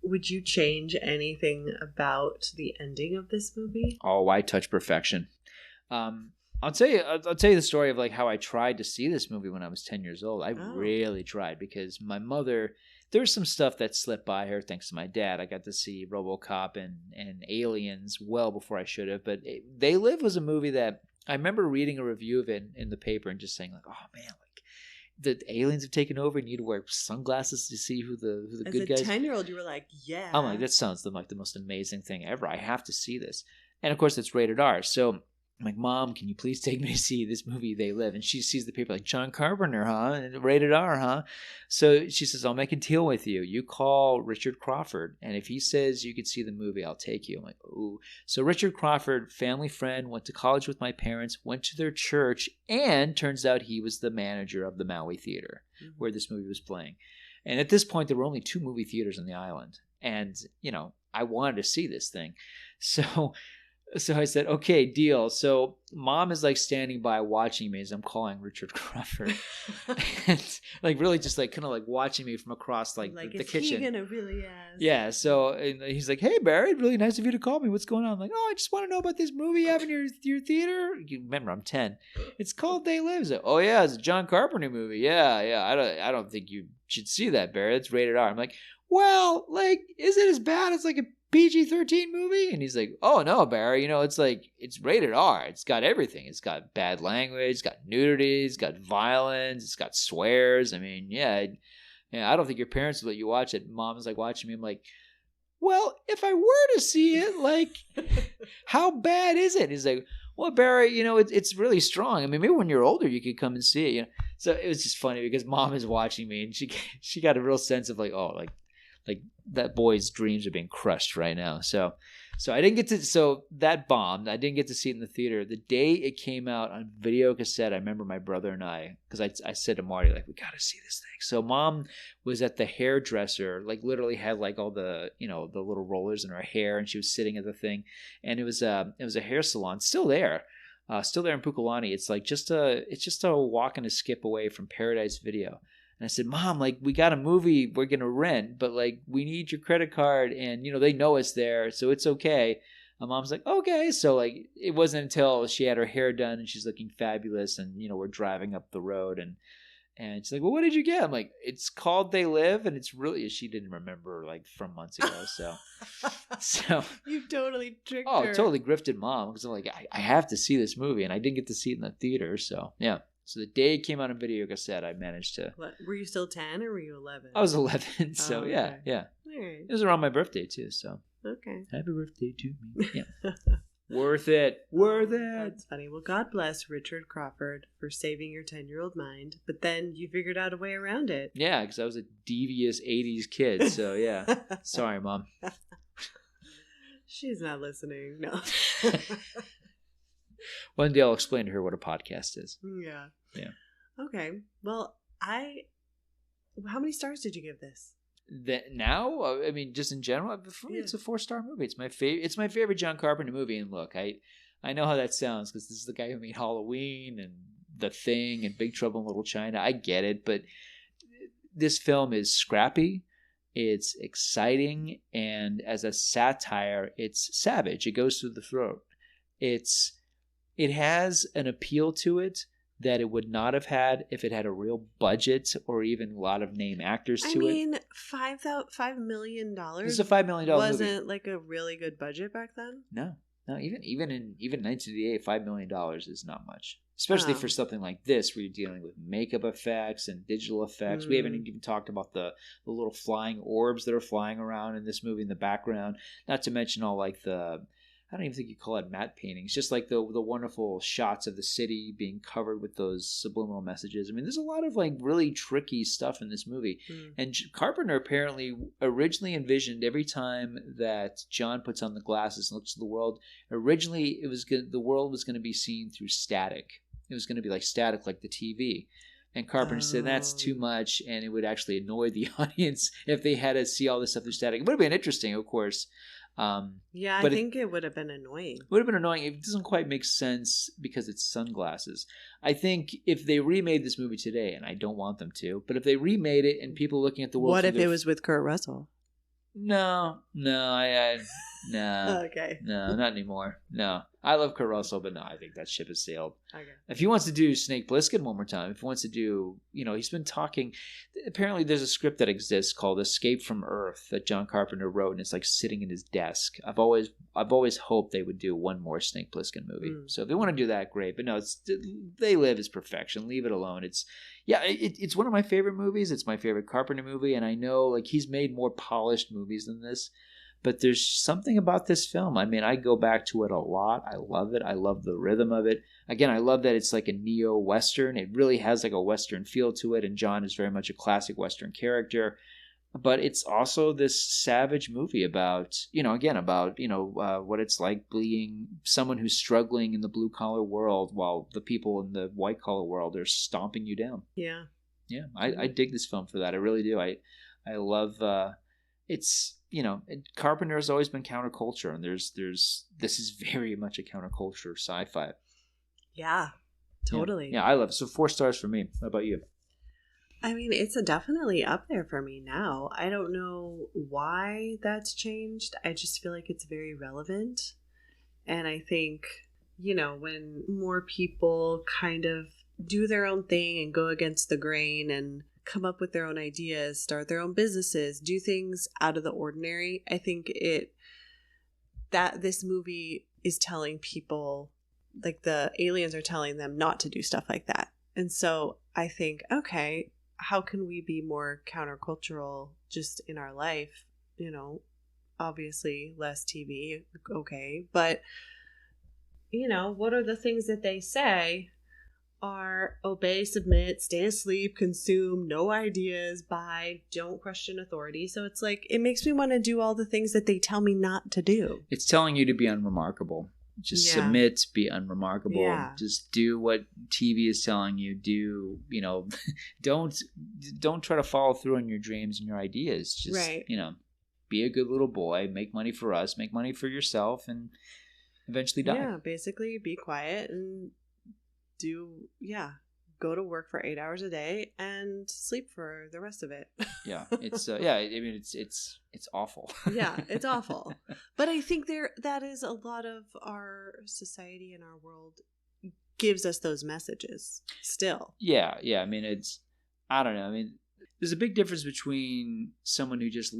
Speaker 2: would you change anything about the ending of this movie?
Speaker 3: Oh, I touch perfection. I'll tell you the story of like how I tried to see this movie when I was 10 years old. I really tried, because my mother. There's some stuff that slipped by her thanks to my dad. I got to see RoboCop and Aliens well before I should have. But They Live was a movie that I remember reading a review of it in the paper and just saying like, oh man, like the aliens have taken over and you need to wear sunglasses to see who the good guys.
Speaker 2: As a 10-year-old, you were like, yeah.
Speaker 3: I'm like, that sounds like the most amazing thing ever. I have to see this. And of course, it's rated R. So I'm like, Mom, can you please take me to see this movie, They Live? And she sees the paper like, John Carpenter, huh? And rated R, huh? So she says, I'll make a deal with you. You call Richard Crawford, and if he says you could see the movie, I'll take you. I'm like, ooh. So Richard Crawford, family friend, went to college with my parents, went to their church, and turns out he was the manager of the Maui Theater, where this movie was playing. And at this point, there were only 2 movie theaters on the island. And, I wanted to see this thing. So I said, okay, deal. So Mom is like standing by watching me as I'm calling Richard Crawford. And like really just like kind of like watching me from across like the kitchen.
Speaker 2: Is he gonna really ask?
Speaker 3: Yeah. So he's like, hey, Barry, really nice of you to call me. What's going on? I'm like, oh, I just want to know about this movie you have in your theater. You remember, I'm 10. It's called They Live. Like, oh, yeah, it's a John Carpenter movie. Yeah. I don't think you should see that, Barry. It's rated R. I'm like, well, like, is it as bad as like a PG-13 movie? And he's like, oh no, Barry, it's rated R. It's got everything. It's got bad language, it's got nudity, it's got violence, it's got swears. I mean, I don't think your parents would let you watch it. Mom is like watching me. I'm like, well, if I were to see it, like, how bad is it? He's like, well, Barry, it's really strong. I mean, maybe when you're older, you could come and see it. So it was just funny because Mom is watching me, and she got a real sense of like, oh, like that boy's dreams are being crushed right now. So So I didn't get to, so that bombed. I didn't get to see it in the theater. The day it came out on video cassette, I remember my brother and I, because I said to Marty, like, we got to see this thing. So Mom was at the hairdresser, like literally had like all the, you know, the little rollers in her hair, and she was sitting at the thing. And it was a hair salon, still there in Pukalani. It's like just a walk and a skip away from Paradise Video. And I said, Mom, like, we got a movie we're going to rent, but, like, we need your credit card. And, you know, they know it's there, so it's okay. And Mom's like, okay. So, like, it wasn't until she had her hair done and she's looking fabulous and, you know, we're driving up the road. And she's like, well, what did you get? I'm like, it's called They Live. And it's really, she didn't remember, like, from months ago. So
Speaker 2: You totally tricked
Speaker 3: her.
Speaker 2: her.
Speaker 3: Totally grifted Mom. Because I'm like, I have to see this movie. And I didn't get to see it in the theater. So, yeah. So the day it came out on video cassette, I managed to.
Speaker 2: What, were you still 10 or were you 11?
Speaker 3: I was 11, so
Speaker 2: okay.
Speaker 3: yeah.
Speaker 2: All right.
Speaker 3: It was around my birthday too, so.
Speaker 2: Okay.
Speaker 3: Happy birthday to me. Yeah. Worth it. Worth it.
Speaker 2: That's funny. Well, God bless Richard Crawford for saving your 10-year-old mind, but then you figured out a way around it.
Speaker 3: Yeah, because I was a devious 80s kid, so yeah. Sorry, Mom.
Speaker 2: She's not listening. No.
Speaker 3: One day I'll explain to her what a podcast is.
Speaker 2: Yeah.
Speaker 3: Yeah.
Speaker 2: Okay. Well, how many stars did you give this?
Speaker 3: Now, I mean, just in general, for me, it's a 4-star movie. It's my favorite. It's my favorite John Carpenter movie. And look, I know how that sounds because this is the guy who made Halloween and The Thing and Big Trouble in Little China. I get it, but this film is scrappy. It's exciting, and as a satire, it's savage. It goes through the throat. It has an appeal to it that it would not have had if it had a real budget or even a lot of name actors to it.
Speaker 2: I mean, $5 million.
Speaker 3: It's a $5 million movie.
Speaker 2: Wasn't like a really good budget back then.
Speaker 3: No, even in 1988, $5 million is not much, especially for something like this where you're dealing with makeup effects and digital effects. We haven't even talked about the little flying orbs that are flying around in this movie in the background. Not to mention all like I don't even think you call it matte paintings, just like the wonderful shots of the city being covered with those subliminal messages. I mean, there's a lot of like really tricky stuff in this movie. And Carpenter apparently originally envisioned every time that John puts on the glasses and looks at the world, originally the world was going to be seen through static. It was going to be like static, like the TV. And Carpenter said that's too much, and it would actually annoy the audience if they had to see all this stuff through static. It would have been interesting, of course.
Speaker 2: Yeah, I think it would have been annoying.
Speaker 3: It would have been annoying. It doesn't quite make sense because it's sunglasses. I think if they remade this movie today, and I don't want them to, but if they remade it and people looking at the world...
Speaker 2: What if it was with Kurt Russell?
Speaker 3: No, no,
Speaker 2: Okay.
Speaker 3: No, not anymore. No, I love Kurt Russell, but no, I think that ship has sailed.
Speaker 2: Okay.
Speaker 3: If he wants to do Snake Plissken one more time, if he wants to do, he's been talking. Apparently, there's a script that exists called Escape from Earth that John Carpenter wrote, and it's like sitting in his desk. I've always hoped they would do one more Snake Plissken movie. So if they want to do that, great. But no, They Live is perfection. Leave it alone. It's one of my favorite movies. It's my favorite Carpenter movie, and I know like he's made more polished movies than this. But there's something about this film. I mean, I go back to it a lot. I love it. I love the rhythm of it. Again, I love that it's like a neo-Western. It really has like a Western feel to it. And John is very much a classic Western character. But it's also this savage movie about, what it's like being someone who's struggling in the blue-collar world while the people in the white-collar world are stomping you down.
Speaker 2: Yeah.
Speaker 3: Yeah, I dig this film for that. I really do. I love... it's... Carpenter has always been counterculture, and this is very much a counterculture sci-fi.
Speaker 2: Yeah, totally.
Speaker 3: Yeah, I love it. So 4 stars for me. How about you?
Speaker 2: I mean, it's definitely up there for me now. I don't know why that's changed. I just feel like it's very relevant. And I think, when more people kind of do their own thing and go against the grain and come up with their own ideas, start their own businesses, do things out of the ordinary. I think that this movie is telling people, like the aliens are telling them not to do stuff like that. And so I think, okay, how can we be more countercultural just in our life? Obviously less TV, okay, but what are the things that they say are obey, submit, stay asleep, consume, no ideas, buy, don't question authority. So it's like, it makes me want to do all the things that they tell me not to do.
Speaker 3: It's telling you to be unremarkable. Just submit, be unremarkable. Just do what TV is telling you. Do, you know, don't try to follow through on your dreams and your ideas. Just, you know, be a good little boy, make money for us, make money for yourself, and eventually die.
Speaker 2: Yeah, basically be quiet and go to work for 8 hours a day and sleep for the rest of it.
Speaker 3: Yeah, it's I mean it's awful.
Speaker 2: Yeah, it's awful. But I think that is a lot of our society and our world gives us those messages still. Yeah. I mean, I don't know. I mean, there's a big difference between someone who just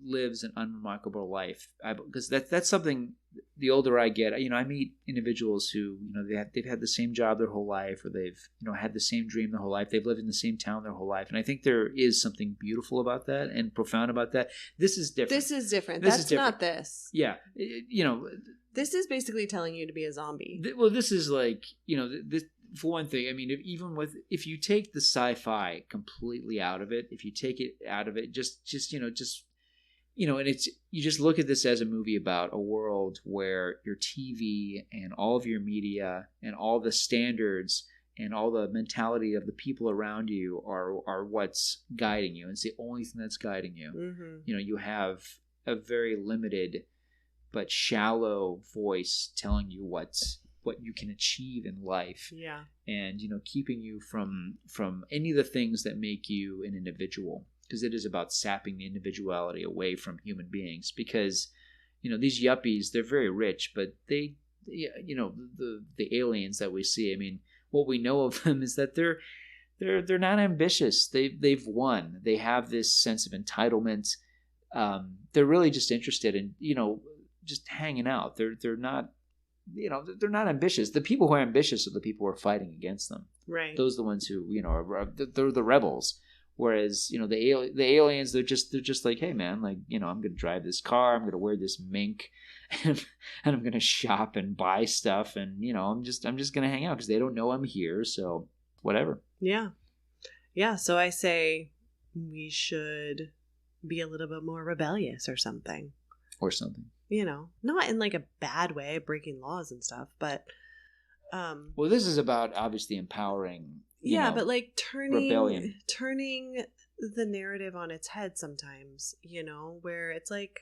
Speaker 2: lives an unremarkable life, because that's something. The older I get, you know, I meet individuals who, you know, they've had the same job their whole life, or they've, you know, had the same dream their whole life. They've lived in the same town their whole life, and I think there is something beautiful about that and profound about that. This is different. That's not this. Yeah, you know, this is basically telling you to be a zombie.
Speaker 3: Well, this is like, you know, this. For one thing, I mean, if you take the sci-fi completely out of it, if you take it out of it, just and you just look at this as a movie about a world where your TV and all of your media and all the standards and all the mentality of the people around you are what's guiding you. It's the only thing that's guiding you. Mm-hmm. You know, you have a very limited but shallow voice telling you what you can achieve in life. Yeah. And, you know, keeping you from any of the things that make you an individual, because it is about sapping the individuality away from human beings. Because, you know, these yuppies, they're very rich, but they, you know, the aliens that we see, I mean, what we know of them is that they're not ambitious. They've won. They have this sense of entitlement. They're really just interested in, you know, just hanging out. They're not, you know, they're not ambitious. The people who are ambitious are the people who are fighting against them. Right. Those are the ones who, you know, they're the rebels. Whereas, you know, the aliens, they're just like, hey man, like, you know, I'm going to drive this car, I'm going to wear this mink, and I'm going to shop and buy stuff, and, you know, I'm just going to hang out because they don't know I'm here, so whatever. Yeah.
Speaker 2: Yeah. So I say we should be a little bit more rebellious or something. You know, not in like a bad way, breaking laws and stuff, but
Speaker 3: well, this is about obviously empowering.
Speaker 2: But like turning the narrative on its head sometimes, you know, where it's like,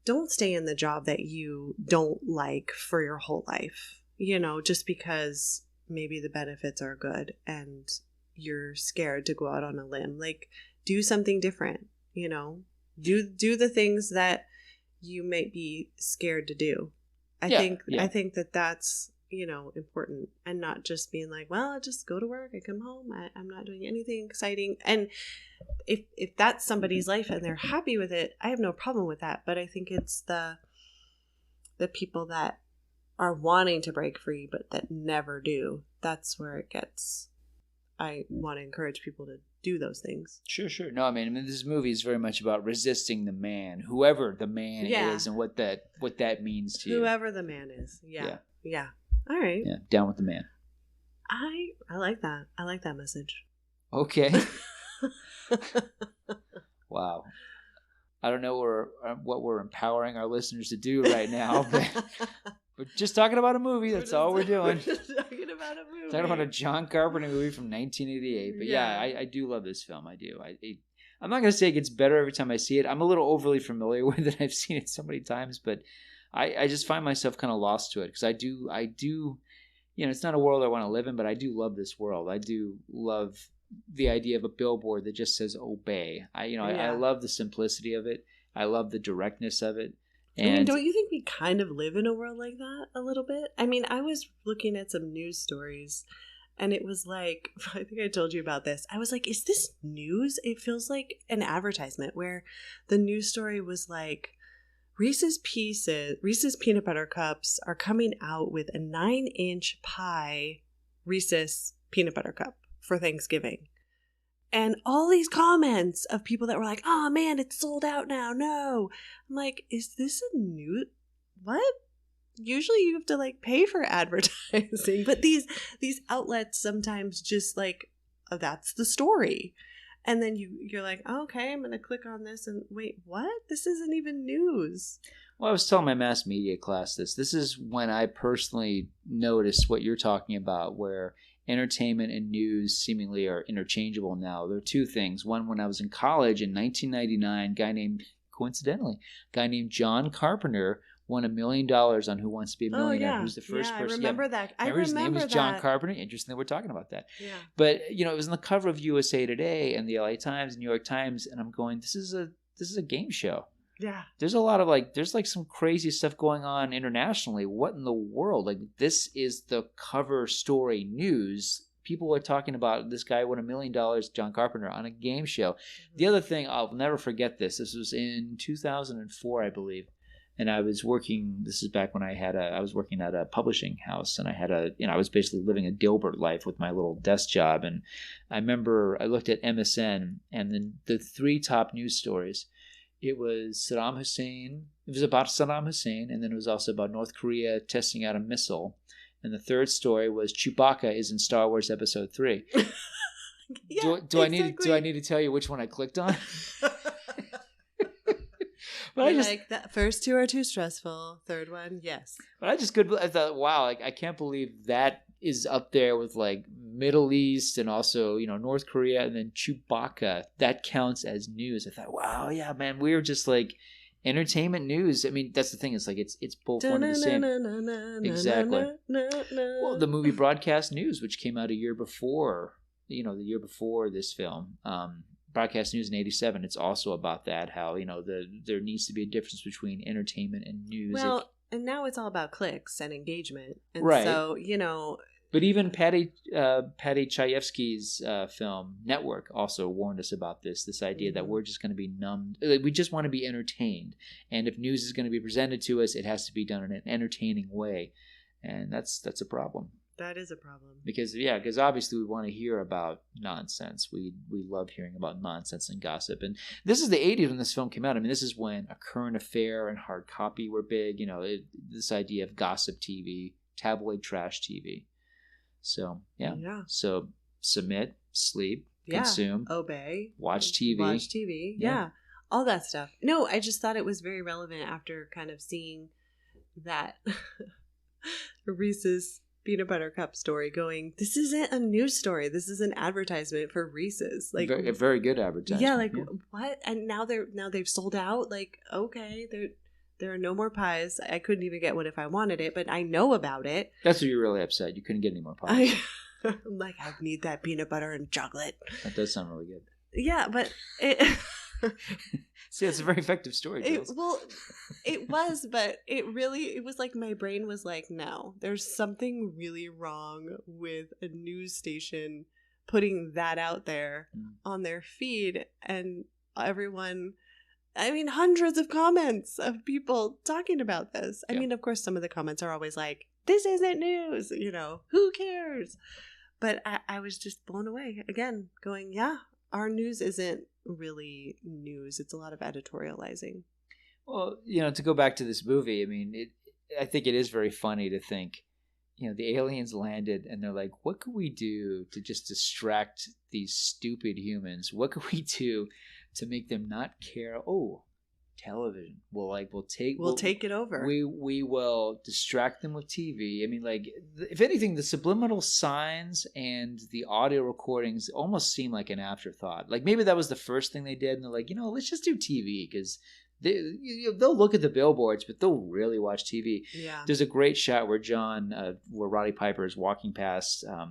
Speaker 2: don't stay in the job that you don't like for your whole life, you know, just because maybe the benefits are good and you're scared to go out on a limb. Like, do something different, you know, do the things that you might be scared to do. I think that that's, you know, important, and not just being like, well, I just go to work, I come home, I'm not doing anything exciting. And if that's somebody's life and they're happy with it, I have no problem with that. But I think it's the people that are wanting to break free but that never do. That's where it gets. I want to encourage people to do those things.
Speaker 3: Sure. No, I mean, this movie is very much about resisting the man, whoever the man is, and what that means to you.
Speaker 2: Whoever the man is. Yeah. All right.
Speaker 3: Yeah, down with the man.
Speaker 2: I like that. I like that message.
Speaker 3: Okay. Wow. I don't know what we're empowering our listeners to do right now, but we're just talking about a movie. That's all we're doing.
Speaker 2: We're just talking about a movie.
Speaker 3: Talking about a John Carpenter movie from 1988. But yeah, I do love this film. I do. I'm not going to say it gets better every time I see it. I'm a little overly familiar with it. I've seen it so many times, but I just find myself kind of lost to it because I do, you know, it's not a world I want to live in, but I do love this world. I do love the idea of a billboard that just says obey. I love the simplicity of it. I love the directness of it. And
Speaker 2: I mean, don't you think we kind of live in a world like that a little bit? I mean, I was looking at some news stories and it was like, I think I told you about this. I was like, is this news? It feels like an advertisement where the news story was like, Reese's peanut butter cups are coming out with a 9-inch pie Reese's peanut butter cup for Thanksgiving. And all these comments of people that were like, oh man, it's sold out now. No. I'm like, is this a new, what? usually you have to like pay for advertising, but these outlets sometimes just like, oh, that's the story. And then you're like, oh, okay, I'm going to click on this and wait, what? This isn't even news.
Speaker 3: Well, I was telling my mass media class this. This is when I personally noticed what you're talking about, where entertainment and news seemingly are interchangeable now. There are two things. One, when I was in college in 1999, coincidentally, a guy named John Carpenter won $1 million on Who Wants to Be a Millionaire. Who's the first person?
Speaker 2: I remember that.
Speaker 3: I remember his name was John Carpenter. Interesting that we're talking about that. Yeah. But it was on the cover of USA Today and the LA Times, New York Times, and I'm going, this is a game show.
Speaker 2: Yeah.
Speaker 3: There's a lot of there's some crazy stuff going on internationally. What in the world? This is the cover story news. People are talking about this guy won $1 million, John Carpenter, on a game show. Mm-hmm. The other thing, I'll never forget this. This was in 2004, I believe. And I was working, this is back when I was working at a publishing house, and I was basically living a Dilbert life with my little desk job. And I remember I looked at MSN, and then the three top news stories, it was Saddam Hussein. It was about Saddam Hussein, and then it was also about North Korea testing out a missile. And the third story was Chewbacca is in Star Wars Episode 3.
Speaker 2: Yeah,
Speaker 3: do I need to tell you which one I clicked on?
Speaker 2: But I just, that first two are too stressful. Third one, yes.
Speaker 3: But I thought, wow, I can't believe that is up there with Middle East and also North Korea, and then Chewbacca. That counts as news. I thought, wow, yeah, man, we're just entertainment news. I mean, that's the thing. It's it's both one and the same. Exactly. Well, the movie Broadcast News, which came out a year before, the year before this film. Broadcast News in 87, it's also about that, how there needs to be a difference between entertainment and news.
Speaker 2: Well, and now it's all about clicks and engagement, and
Speaker 3: right.
Speaker 2: So
Speaker 3: But even Patty Chayefsky's film Network also warned us about this idea that we're just going to be numbed. We just want to be entertained, and if news is going to be presented to us, it has to be done in an entertaining way, and that's a problem.
Speaker 2: That is a problem.
Speaker 3: Because obviously we want to hear about nonsense. We love hearing about nonsense and gossip. And this is the 80s when this film came out. I mean, this is when A Current Affair and Hard Copy were big. This idea of gossip TV, tabloid trash TV. So, yeah. So submit, sleep, consume.
Speaker 2: Obey.
Speaker 3: Watch TV.
Speaker 2: Watch TV. Yeah. All that stuff. No, I just thought it was very relevant after kind of seeing that Reese's peanut butter cup story going, this isn't a news story, this is an advertisement for Reese's, a
Speaker 3: very good advertisement.
Speaker 2: What? And now they've sold out. Okay, there are no more pies. I couldn't even get one if I wanted it, but I know about it.
Speaker 3: That's what you're really upset. You couldn't get any more pies.
Speaker 2: I'm I need that peanut butter and chocolate.
Speaker 3: That does sound really good.
Speaker 2: Yeah, but it
Speaker 3: See, it's a very effective story.
Speaker 2: It was, but it was my brain was no, there's something really wrong with a news station putting that out there on their feed, and everyone, hundreds of comments of people talking about this. I mean, of course, some of the comments are always this isn't news, who cares? But I was just blown away again, going, yeah, our news isn't really news. It's a lot of editorializing.
Speaker 3: Well, to go back to this movie, I think it is very funny to think, the aliens landed and they're like, what could we do to just distract these stupid humans? What could we do to make them not care? Oh, television. We'll take it over. We will distract them with TV. If anything, the subliminal signs and the audio recordings almost seem like an afterthought. Maybe that was the first thing they did, and they're like, let's just do TV, because they'll look at the billboards, but they'll really watch TV.
Speaker 2: Yeah.
Speaker 3: There's a great shot where where Roddy Piper is walking past a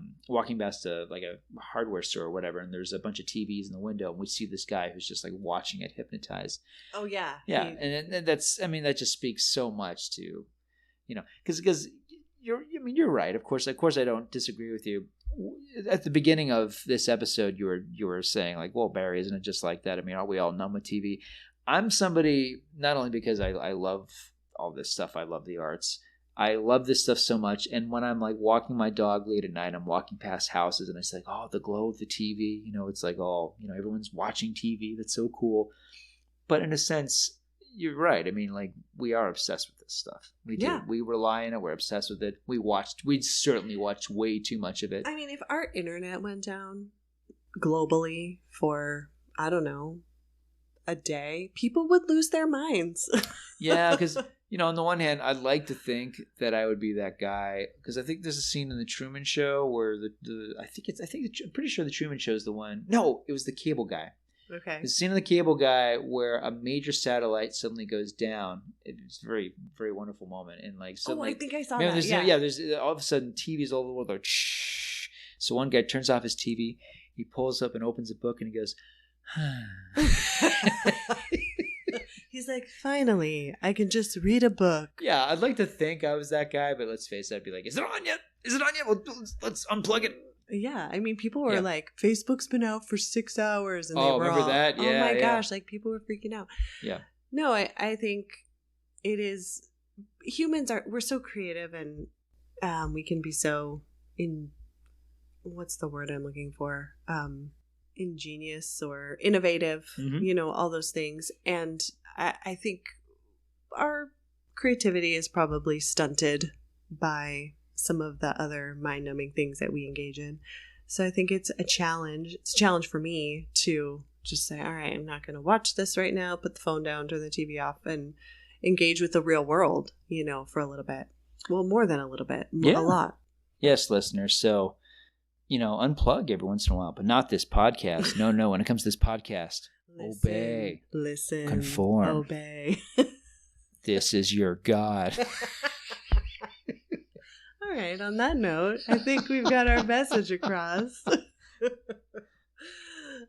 Speaker 3: hardware store or whatever, and there's a bunch of TVs in the window, and we see this guy who's just watching it hypnotized.
Speaker 2: Oh yeah.
Speaker 3: Yeah, and that's that just speaks so much to, because you're right. Of course I don't disagree with you. At the beginning of this episode, you were saying well, Barry, isn't it just like that? Aren't we all numb with TV? I'm somebody, not only because I love all this stuff, I love the arts, I love this stuff so much, and when I'm walking my dog late at night, I'm walking past houses, and it's oh, the glow of the TV, it's everyone's watching TV, that's so cool. But in a sense, you're right. I mean, like, we are obsessed with this stuff. We do.
Speaker 2: Yeah.
Speaker 3: We rely on it. We're obsessed with it. We'd certainly watched way too much of it.
Speaker 2: I mean, if our internet went down globally for, I don't know, a day, people would lose their minds.
Speaker 3: Yeah, because, you know, on the one hand, I'd like to think that I would be that guy, because I think there's a scene in the Truman Show where I'm pretty sure the Truman Show is the one. No, it was the cable guy.
Speaker 2: Okay.
Speaker 3: The scene of the cable guy where a major satellite suddenly goes down. It's a very, very wonderful moment. And like, suddenly,
Speaker 2: I think I saw that.
Speaker 3: There's all of a sudden TVs all over the world are shh. So one guy turns off his TV. He pulls up and opens a book and he goes,
Speaker 2: He's like, finally, I can just read a book.
Speaker 3: Yeah, I'd like to think I was that guy, but let's face it, I'd be like, is it on yet? Is it on yet? Well, let's unplug it.
Speaker 2: Yeah, I mean, people were like, Facebook's been out for 6 hours. And they were
Speaker 3: remember
Speaker 2: all,
Speaker 3: that?
Speaker 2: oh
Speaker 3: Yeah,
Speaker 2: my
Speaker 3: yeah.
Speaker 2: gosh, like people were freaking out.
Speaker 3: Yeah.
Speaker 2: No, I think it is, we're so creative and we can be so what's the word I'm looking for? Ingenious or innovative, you know, all those things. And I think our creativity is probably stunted by some of the other mind-numbing things that we engage in. So I think it's a challenge. It's a challenge for me to just say, all right, I'm not going to watch this right now, put the phone down, turn the TV off, and engage with the real world, you know, for a little bit. Well, more than a little bit. A lot.
Speaker 3: Yes, listeners. So, you know, unplug every once in a while, but not this podcast. No. When it comes to this podcast, obey.
Speaker 2: Listen.
Speaker 3: Conform.
Speaker 2: Obey.
Speaker 3: This is your God.
Speaker 2: All right. On that note, I think we've got our message across.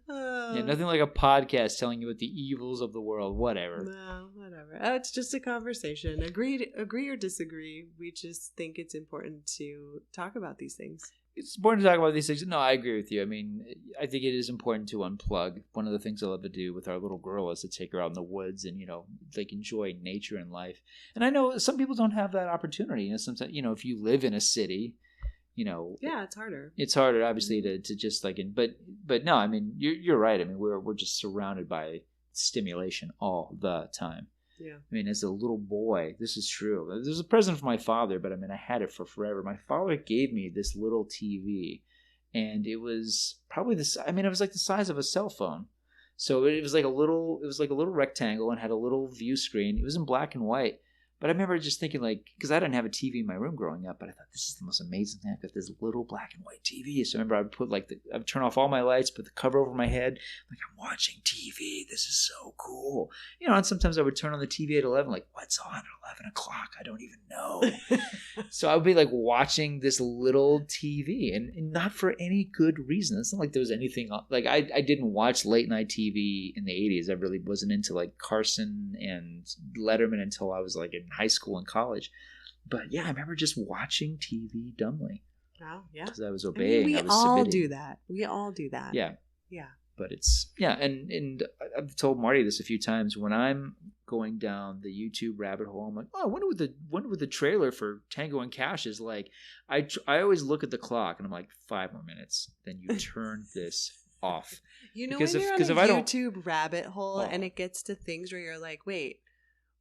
Speaker 3: Yeah, nothing like a podcast telling you about the evils of the world. Whatever.
Speaker 2: No, whatever. Oh, it's just a conversation. Agree or disagree. We just think it's important to talk about these things.
Speaker 3: It's important to talk about these things. No, I agree with you. I mean, I think it is important to unplug. One of the things I love to do with our little girl is to take her out in the woods and, you know, like enjoy nature and life. And I know some people don't have that opportunity. You know, sometimes, you know, if you live in a city, you know,
Speaker 2: yeah, it's harder.
Speaker 3: It's harder, obviously, to just like, but no, I mean, you're right. I mean, we're just surrounded by stimulation all the time.
Speaker 2: Yeah. I
Speaker 3: mean, as a little boy, this is true. There's a present from my father, but I mean, I had it for forever. My father gave me this little TV, and it was probably this. I mean, it was like the size of a cell phone. So it was like a little rectangle and had a little view screen. It was in black and white. But I remember just thinking, like, because I didn't have a TV in my room growing up, but I thought, this is the most amazing thing. I've got this little black and white TV. So I remember I would put I would turn off all my lights, put the cover over my head. Like, I'm watching TV. This is so cool. You know, and sometimes I would turn on the TV at 11, like, what's on at 11 o'clock? I don't even know. So I would be like watching this little TV and not for any good reason. It's not like there was anything, like I didn't watch late night TV in the 80s. I really wasn't into like Carson and Letterman until I was like in high school and college. But yeah, I remember just watching TV dumbly.
Speaker 2: Wow, yeah.
Speaker 3: Because I was obeying.
Speaker 2: I mean,
Speaker 3: I was
Speaker 2: all
Speaker 3: submitting.
Speaker 2: do that. We all do that.
Speaker 3: Yeah.
Speaker 2: Yeah.
Speaker 3: But it's, yeah, and I've told Marty this a few times. When I'm going down the YouTube rabbit hole, I'm like, oh, I wonder what the trailer for Tango and Cash is like. I always look at the clock and I'm like, 5 more minutes. Then you turn this off.
Speaker 2: You know,
Speaker 3: because
Speaker 2: when you're
Speaker 3: if
Speaker 2: on
Speaker 3: I
Speaker 2: a
Speaker 3: don't,
Speaker 2: YouTube rabbit hole and it gets to things where you're like, wait,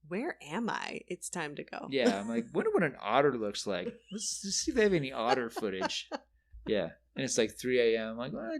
Speaker 2: where am I? It's time to go.
Speaker 3: Yeah, I'm like, wonder what an otter looks like. Let's see if they have any otter footage. Yeah, and it's like 3 a.m. I'm like, well,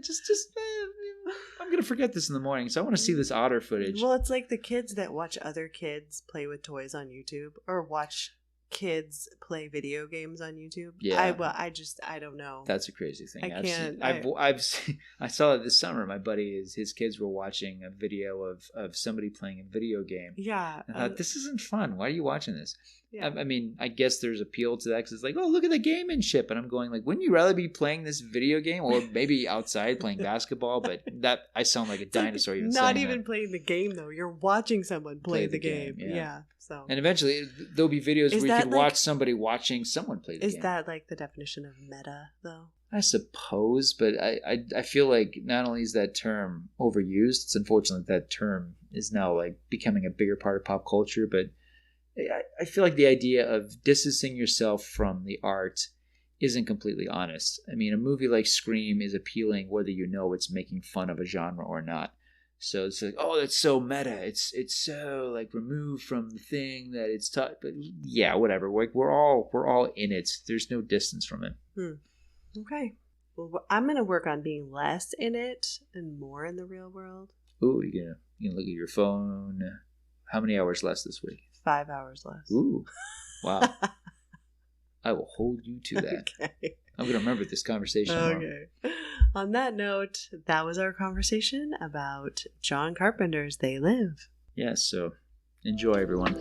Speaker 3: I'm gonna forget this in the morning, so I want to see this otter footage.
Speaker 2: Well, it's like the kids that watch other kids play with toys on YouTube, or watch kids play video games on YouTube.
Speaker 3: Yeah,
Speaker 2: I don't know.
Speaker 3: That's a crazy thing.
Speaker 2: I can't.
Speaker 3: I saw it this summer. My buddy, his kids were watching a video of somebody playing a video game.
Speaker 2: Yeah,
Speaker 3: I thought, this isn't fun. Why are you watching this?
Speaker 2: Yeah.
Speaker 3: I mean, I guess there's appeal to that because it's like, oh, look at the gamemanship, and I'm going like, wouldn't you rather be playing this video game or maybe outside playing basketball? But that I sound like a dinosaur. Even
Speaker 2: not
Speaker 3: saying
Speaker 2: even
Speaker 3: that.
Speaker 2: playing the game though. You're watching someone play the game. Yeah. So.
Speaker 3: And eventually there'll be videos where you can watch somebody watching someone play the game.
Speaker 2: Is that like the definition of meta though?
Speaker 3: I suppose, but I feel like not only is that term overused, it's unfortunate that term is now like becoming a bigger part of pop culture, but I feel like the idea of distancing yourself from the art isn't completely honest. I mean, a movie like Scream is appealing whether you know it's making fun of a genre or not. So it's like, oh, that's so meta. It's so like removed from the thing that it's taught. But yeah, whatever. Like we're all in it. There's no distance from it.
Speaker 2: Okay. Well, I'm gonna work on being less in it and more in the real world.
Speaker 3: Ooh, you gonna look at your phone. How many hours less this week?
Speaker 2: 5 hours less.
Speaker 3: Ooh, wow. I will hold you to that.
Speaker 2: Okay.
Speaker 3: I'm gonna remember this conversation.
Speaker 2: Okay. On that note, that was our conversation about John Carpenter's They Live.
Speaker 3: Yes, so enjoy, everyone.